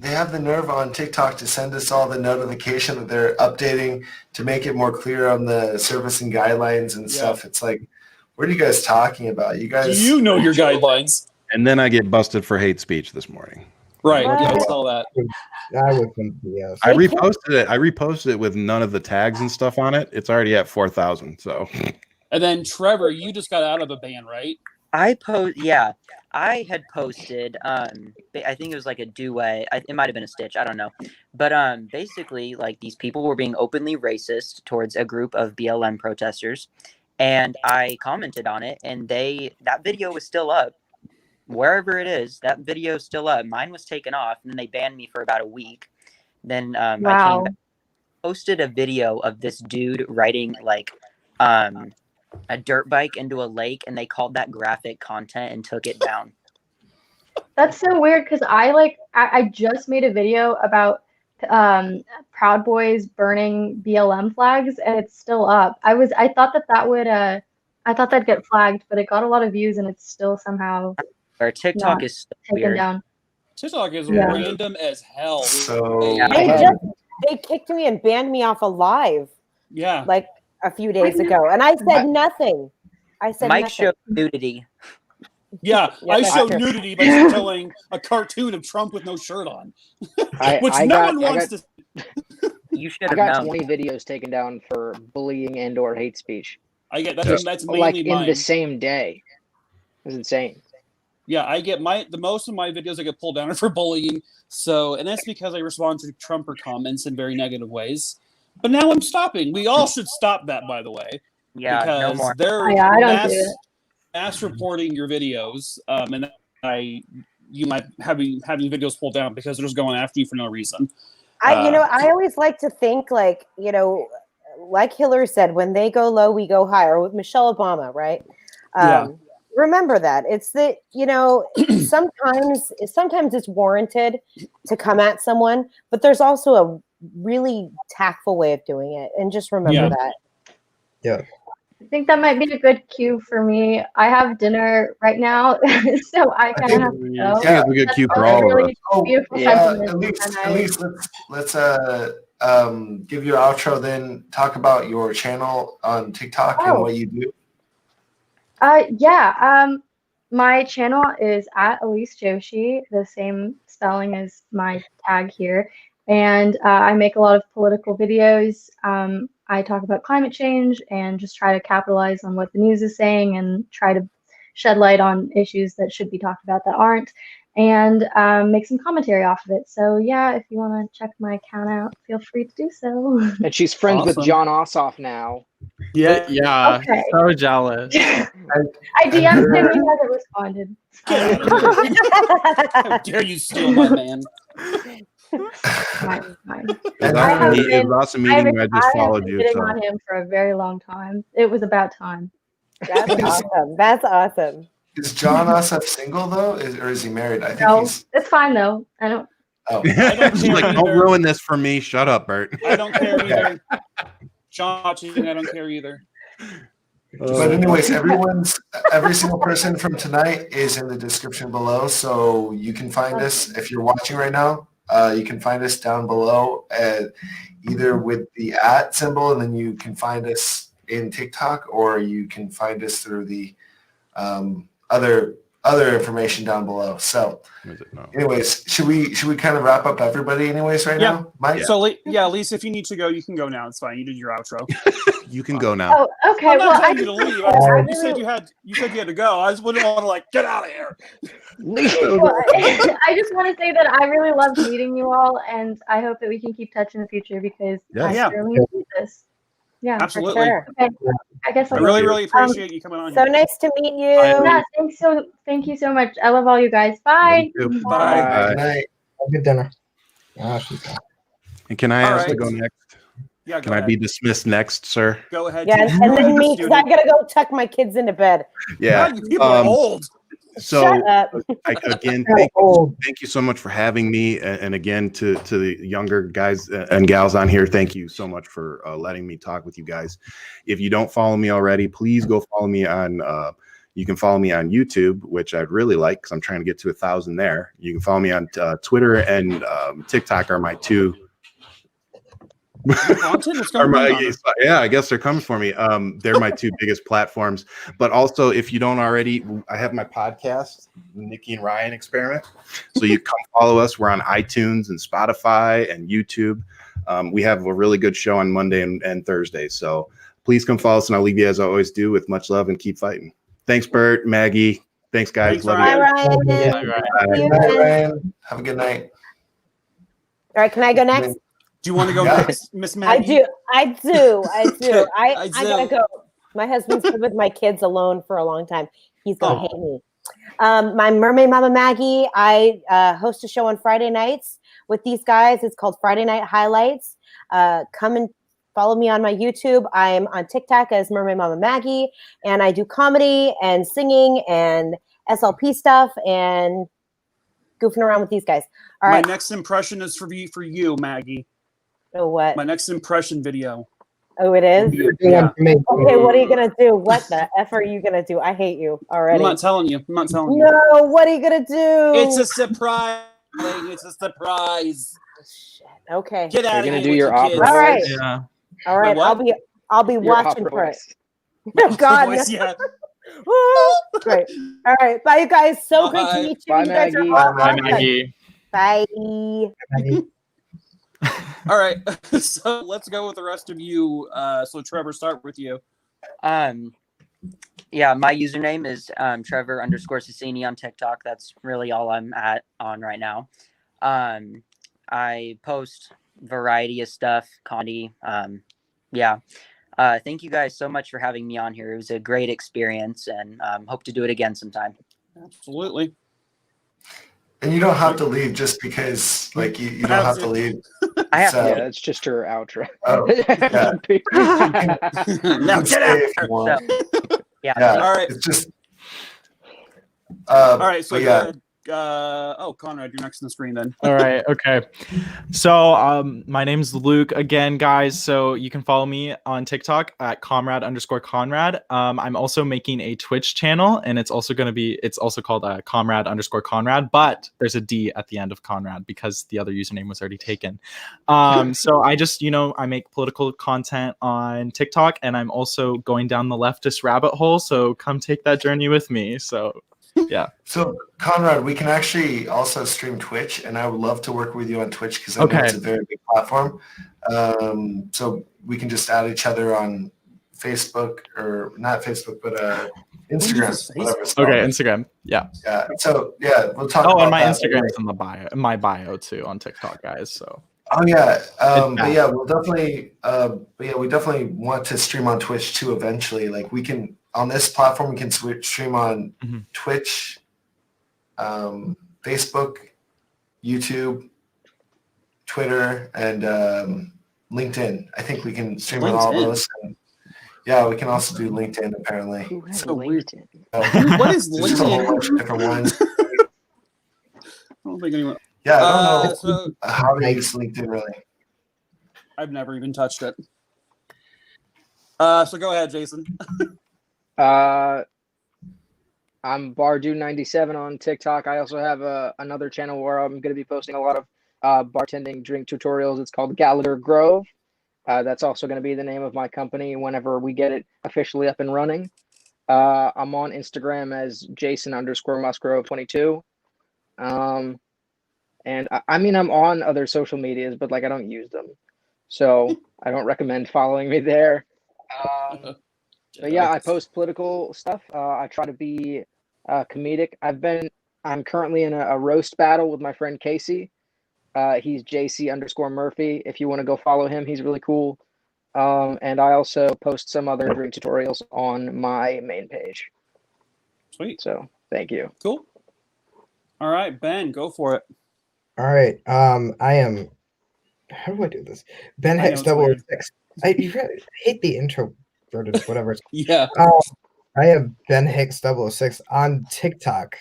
They have the nerve on TikTok to send us all the notification that they're updating to make it more clear on the service and guidelines and stuff. It's like, what are you guys talking about? You guys, do you know your guidelines? And then I get busted for hate speech this morning. Right. Yeah, I saw that. I reposted it. I reposted it with none of the tags and stuff on it. It's already at 4,000. So. And then Trevor, you just got out of a ban, right? I had posted, I think it was like a duet. It might have been a stitch. I don't know. But basically, like, these people were being openly racist towards a group of BLM protesters. And I commented on it, and that video was still up. Wherever it is, that video is still up. Mine was taken off, and then they banned me for about a week. Then I came back, posted a video of this dude riding, like, a dirt bike into a lake, and they called that graphic content and took it down. That's so weird because I just made a video about Proud Boys burning BLM flags, and it's still up. I thought that'd get flagged, but it got a lot of views, and it's still somehow. Our TikTok is so weird. Down. TikTok is random as hell. So they kicked me and banned me off of live. Yeah. Like a few days ago, and I said nothing. Mike showed nudity. Yeah, I showed nudity by showing a cartoon of Trump with no shirt on, which no one wants to. You should have I got known. 20 videos taken down for bullying and/or hate speech. I get that's mainly like mine. in the same day. It was insane. Yeah, I get the most of my videos I get pulled down are for bullying. So, and that's because I respond to Trumper comments in very negative ways. But now I'm stopping. We all should stop that, by the way. Yeah, because no more. They're I don't do it. mass reporting your videos, and you might having videos pulled down because they're just going after you for no reason. I always like to think like Hillary said, when they go low, we go higher. With Michelle Obama, right? Remember that. It's that, sometimes it's warranted to come at someone, but there's also a really tactful way of doing it. And just remember that. Yeah. I think that might be a good cue for me. I have dinner right now, so I kind of have to go. Yeah, it's a good cue for all of us. Elise, let's give your outro, then talk about your channel on TikTok and what you do. My channel is at Elise Joshi, the same spelling as my tag here. And I make a lot of political videos. I talk about climate change and just try to capitalize on what the news is saying and try to shed light on issues that should be talked about that aren't, and make some commentary off of it. So yeah, if you want to check my account out, feel free to do so. And she's friends with John Ossoff now. Yeah, Okay. So jealous. I DM'd him, he hasn't responded. How dare you steal my man? Fine. It was awesome meeting you. I just followed you. I've been sitting on him for a very long time. It was about time. That's awesome. That's awesome. Is John Ossoff single though, or is he married? I think No, he's. it's fine though. I don't. Oh. She's like, don't ruin this for me. Shut up, Bert. I don't care either. Sean, I don't care either. But anyways, every single person from tonight is in the description below, so you can find us if you're watching right now. You can find us down below, either with the @ symbol, and then you can find us in TikTok, or you can find us through the other information down below. So, anyways, should we kind of wrap up everybody, anyways, right now, Mike? So Elise, if you need to go, you can go now. It's fine. You did your outro. You can go now. Oh, okay. I'm not Well, telling you to leave. You said you had to go. I just wouldn't want to get out of here. I just want to say that I really loved meeting you all, and I hope that we can keep touch in the future because I really need this. Yeah, absolutely. Sure. Okay. I guess I really appreciate you coming on. So nice to meet you. Yeah, thank you so much. I love all you guys. Bye. Bye. Have a good dinner. She's not. And can I All ask to right. go next? Yeah, Can I be dismissed next, sir? Go ahead. Yeah, Jason. and then me, because I Student. gotta go tuck my kids into bed. Yeah. God, you people are old. So Shut up. again, Old. thank you so much for having me, and again to the younger guys and gals on here, thank you so much for letting me talk with you guys. If you don't follow me already, please go follow me on. You can follow me on YouTube, which I'd really like because I'm trying to get to 1,000 there. You can follow me on Twitter and TikTok are my two. Yeah, I guess they're coming for me. They're my two biggest platforms. But also, if you don't already, I have my podcast, Nikki and Ryan Experiment. So you come follow us. We're on iTunes and Spotify and YouTube. We have a really good show on Monday and Thursday. So please come follow us, and I'll leave you as I always do with much love and keep fighting. Thanks, Bert, Maggie. Thanks, guys. Thanks, love Bye, you. Ryan. Good night, Ryan. Have a good night. All right, can I go next? Do you want to go Yeah. next, Miss Maggie? I do. Okay, I gotta go. My husband's been with my kids alone for a long time. He's gonna hate me. My Mermaidmama Maggie. I host a show on Friday nights with these guys. It's called Friday Night Highlights. Come and follow me on my YouTube. I'm on TikTok as Mermaidmama Maggie, and I do comedy and singing and SLP stuff and goofing around with these guys. All right. My next impression is for you, Maggie. Oh, what? My next impression video. Oh, it is? Yeah. Okay, what are you going to do? What the F are you going to do? I hate you already. I'm not telling you. No, what are you going to do? It's a surprise. It's a surprise. Shit. Okay. Get out of here. You're gonna do your opera. All right. Yeah. All right. Wait, what? I'll be Your watching opera for it. voice. Oh, God. Voice, yeah. Woo! Great. All right. Bye, you guys. So great to Bye. meet you. Bye, You guys are Maggie. awesome. Bye, Maggie. Bye. All right. So let's go with the rest of you. So Trevor, start with you. Yeah, my username is Trevor_Sassini on TikTok. That's really all I'm on right now. I post variety of stuff, comedy. Yeah. Thank you guys so much for having me on here. It was a great experience, and hope to do it again sometime. Absolutely. And you don't have to leave just because, like, you don't have to leave. I have So- Yeah, it's just her outro. Oh, yeah. Now get out. If you want. So, yeah. Yeah, All right. it's just. All right. So but yeah, Conrad, you're next on the screen then. All right. Okay. So my name's Luke again, guys. So you can follow me on TikTok at comrade_Conrad. I'm also making a Twitch channel, and it's also called comrade_Conrad, but there's a D at the end of Conrad because the other username was already taken. So I just, I make political content on TikTok, and I'm also going down the leftist rabbit hole. So come take that journey with me. So yeah. So Conrad, we can actually also stream Twitch, and I would love to work with you on Twitch because I know it's a very big platform. So we can just add each other on Facebook, or not Facebook, but Instagram. Whatever it's called. Okay, Instagram. Yeah. Yeah. So yeah, we'll talk. Oh, about and my that Instagram later. is in my bio too on TikTok, guys. So. Oh yeah, but yeah, back. we'll definitely. But yeah, we definitely want to stream on Twitch too eventually. Like we can on this platform, we can stream on Twitch, Facebook, YouTube, Twitter, and LinkedIn. I think we can stream on all LinkedIn? those. And, yeah, we can also do LinkedIn apparently. Who has So weird. LinkedIn? What is There's a whole LinkedIn? bunch of different ones. I don't think anyone. Yeah, I don't know So how to use LinkedIn really. I've never even touched it. So go ahead, Jason. I'm Bardu97 on TikTok. I also have another channel where I'm going to be posting a lot of bartending drink tutorials. It's called Gallagher Grove. That's also going to be the name of my company whenever we get it officially up and running. I'm on Instagram as Jason_Musgrove22. And I mean, I'm on other social medias, but like I don't use them. So I don't recommend following me there. But yeah, I post political stuff. I try to be comedic. I'm currently in a roast battle with my friend Casey. He's JC_Murphy. If you want to go follow him, he's really cool. And I also post some other drink tutorials on my main page. Sweet. So thank you. Cool. All right, Ben, go for it. All right. I am. How do I do this? Ben I know Hicks it's weird. 006. I hate the introverted whatever. Yeah. I have Ben Hicks 006 on TikTok.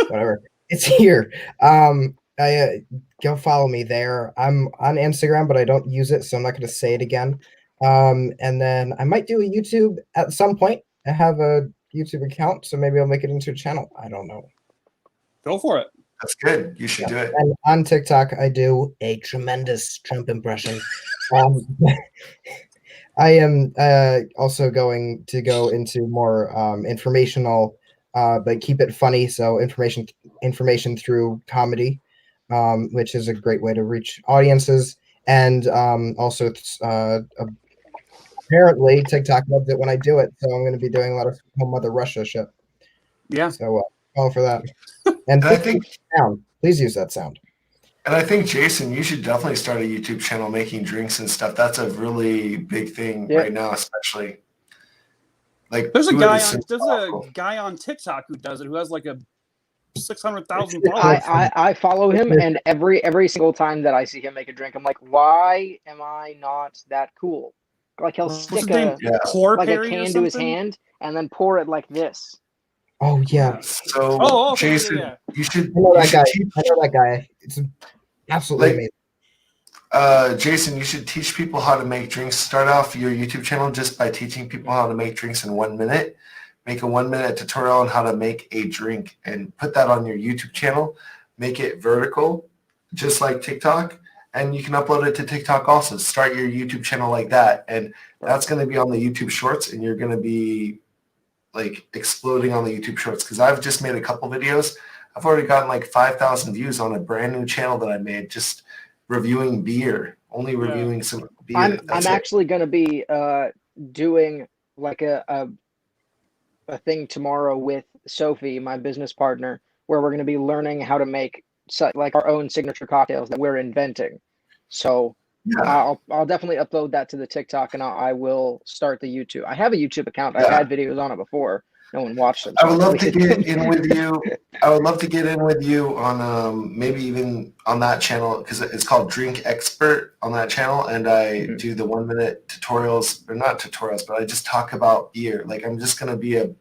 Whatever. It's here. I go follow me there. I'm on Instagram, but I don't use it, so I'm not going to say it again. And then I might do a YouTube at some point. I have a YouTube account, so maybe I'll make it into a channel. I don't know. Go for it. That's good. You should do it. And on TikTok, I do a tremendous Trump impression. I am also going to go into more informational, but keep it funny. So information through comedy, which is a great way to reach audiences. And also, apparently, TikTok loves it when I do it. So I'm going to be doing a lot of Home Mother Russia shit. Yeah. So follow for that. And I think sound. Please use that sound. And I think, Jason, you should definitely start a YouTube channel making drinks and stuff. That's a really big thing right now, especially. Like, there's a guy on TikTok who does it, who has like a 600,000 followers. I follow him, and every single time that I see him make a drink, I'm like, why am I not that cool? Like, he'll stick a can to his hand and then pour it like this. Oh yeah. So Jason, you should. I know that guy. It's absolutely amazing. Jason, you should teach people how to make drinks. Start off your YouTube channel just by teaching people how to make drinks in 1 minute. Make a 1 minute tutorial on how to make a drink and put that on your YouTube channel. Make it vertical, just like TikTok, and you can upload it to TikTok also. Start your YouTube channel like that, and that's going to be on the YouTube Shorts, and you're going to be like exploding on the YouTube Shorts, because I've just made a couple videos. I've already gotten like 5,000 views on a brand new channel that I made, just reviewing beer, only reviewing some beer. I'm actually going to be doing like a thing tomorrow with Sophie, my business partner, where we're going to be learning how to make like our own signature cocktails that we're inventing. So I'll definitely upload that to the TikTok, and I will start the YouTube. I have a YouTube account. I've had videos on it before. No one watched them. I would love to get in with you. I would love to get in with you on maybe even on that channel, because it's called Drink X Bert on that channel, and I do the 1 minute tutorials, or not tutorials, but I just talk about beer. Like, I'm just gonna be a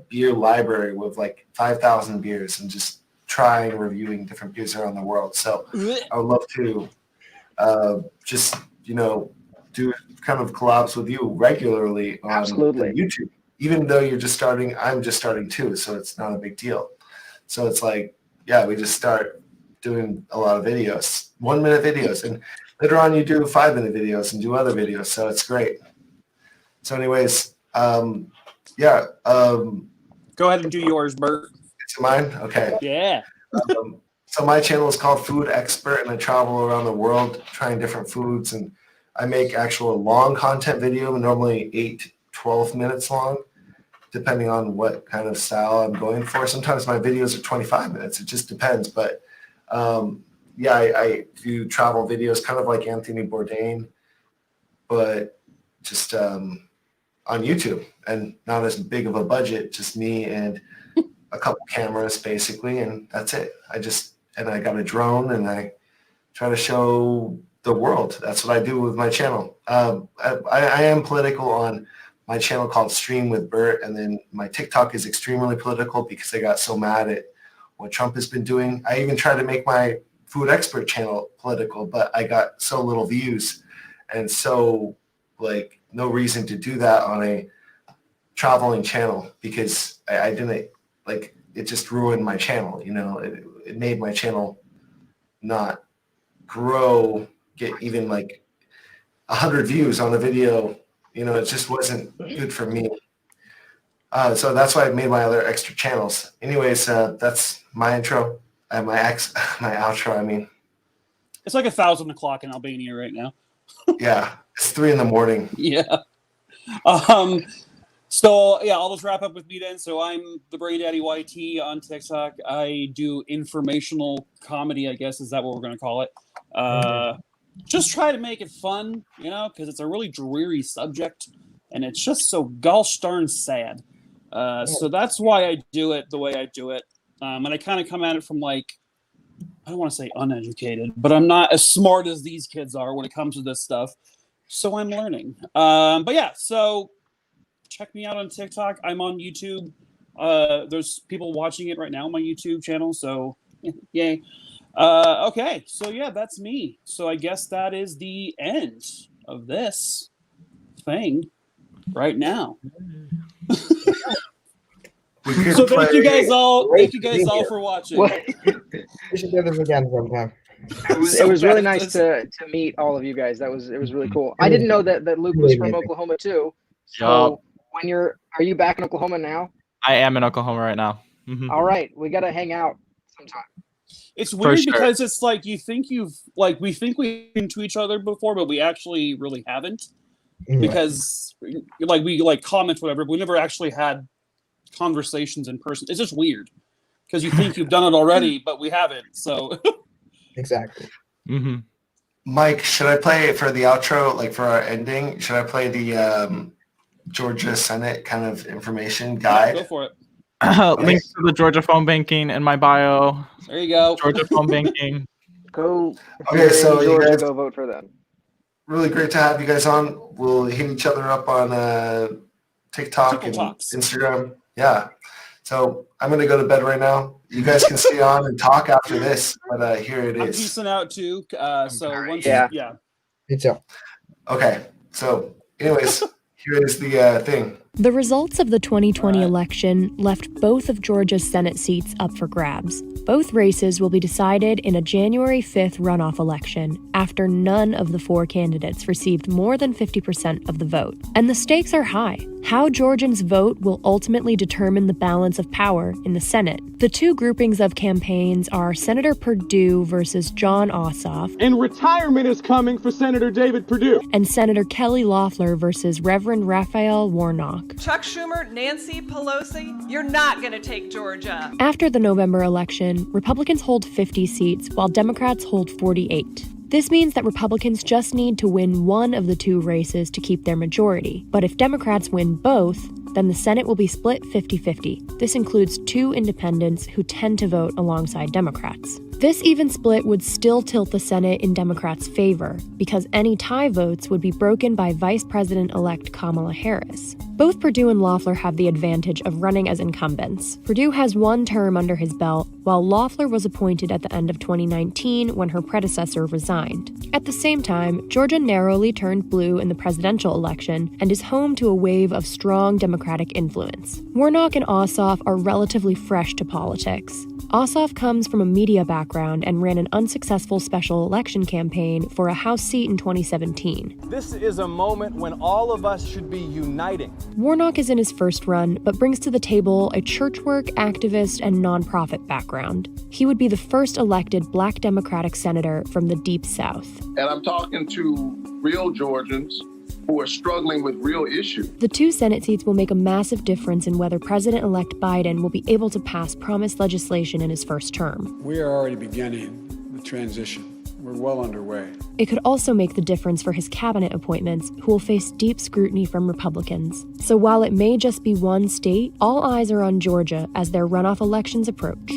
beer library with like 5,000 beers and just trying reviewing different beers around the world. So I would love to just do kind of collabs with you regularly on YouTube. Even though you're just starting, I'm just starting too, so it's not a big deal. So it's like, we just start doing a lot of videos, 1 minute videos, and later on you do 5 minute videos and do other videos. So it's great. So anyways, go ahead and do yours, Bert. It's mine? Okay. Yeah. So my channel is called Food X Bert, and I travel around the world trying different foods, and I make actual long content video, normally 8-12 minutes long, depending on what kind of style I'm going for. Sometimes my videos are 25 minutes. It just depends. But I do travel videos kind of like Anthony Bourdain, but just on YouTube, and not as big of a budget, just me and a couple cameras basically, and that's it. I got a drone, and I try to show the world. That's what I do with my channel. I am political on my channel called Stream with Bert, and then my TikTok is extremely political because I got so mad at what Trump has been doing. I even tried to make my Food Expert channel political, but I got so little views, and so like no reason to do that on a traveling channel, because I didn't like, it just ruined my channel. It made my channel not grow, get even like 100 views on a video. It just wasn't good for me. So that's why I made my other extra channels. Anyways, that's my intro and my outro. I mean, it's like 1,000 o'clock in Albania right now. Yeah, it's 3 a.m. Yeah. So I'll just wrap up with me then. So I'm the BrainDaddy YT on TikTok. I do informational comedy, I guess. Is that what we're going to call it? Just try to make it fun, because it's a really dreary subject, and it's just so gosh darn sad. So that's why I do it the way I do it. And I kind of come at it from like I don't want to say uneducated, but I'm not as smart as these kids are when it comes to this stuff. So I'm learning. But yeah, so check me out on TikTok. I'm on YouTube. There's people watching it right now on my YouTube channel. So yay. Okay, so yeah, that's me. So I guess that is the end of this thing right now. So thank you guys all. Thank you guys all for watching. We should do this again sometime. It was really nice to meet all of you guys. It was really cool. I didn't know that Luke was from Oklahoma too. So are you back in Oklahoma now? I am in Oklahoma right now. Mm-hmm. All right, we got to hang out sometime. It's weird because it's like we think we've been to each other before, but we actually really haven't. Because we comment whatever, but we never actually had conversations in person. It's just weird because you think you've done it already, but we haven't. So exactly. Mm-hmm. Mike, should I play for the outro, like for our ending? Should I play the Georgia Senate kind of information guide? Go for it. Links to the Georgia phone banking in my bio. There you go. Georgia phone banking. Go. Okay, so you Georgia, guys, go vote for them. Really great to have you guys on. We'll hit each other up on TikTok and Instagram. Yeah. So I'm going to go to bed right now. You guys can stay on and talk after this, but here it I'm is. peacing out too. So once yeah. Me too. Okay. So anyways, here is the thing. The results of the 2020 election left both of Georgia's Senate seats up for grabs. Both races will be decided in a January 5th runoff election after none of the four candidates received more than 50% of the vote. And the stakes are high. How Georgians vote will ultimately determine the balance of power in the Senate. The two groupings of campaigns are Senator Perdue versus Jon Ossoff. And retirement is coming for Senator David Perdue. And Senator Kelly Loeffler versus Reverend Raphael Warnock. Chuck Schumer, Nancy Pelosi, you're not going to take Georgia. After the November election, Republicans hold 50 seats while Democrats hold 48. This means that Republicans just need to win one of the two races to keep their majority. But if Democrats win both, then the Senate will be split 50-50. This includes two independents who tend to vote alongside Democrats. This even split would still tilt the Senate in Democrats' favor, because any tie votes would be broken by Vice President-elect Kamala Harris. Both Perdue and Loeffler have the advantage of running as incumbents. Perdue has one term under his belt, while Loeffler was appointed at the end of 2019 when her predecessor resigned. At the same time, Georgia narrowly turned blue in the presidential election and is home to a wave of strong Democratic influence. Warnock and Ossoff are relatively fresh to politics. Ossoff comes from a media background and ran an unsuccessful special election campaign for a House seat in 2017. This is a moment when all of us should be uniting. Warnock is in his first run, but brings to the table a church work, activist, and nonprofit background. He would be the first elected Black Democratic senator from the Deep South. And I'm talking to real Georgians who are struggling with real issues. The two Senate seats will make a massive difference in whether President-elect Biden will be able to pass promised legislation in his first term. We are already beginning the transition. We're well underway. It could also make the difference for his cabinet appointments, who will face deep scrutiny from Republicans. So while it may just be one state, all eyes are on Georgia as their runoff elections approach.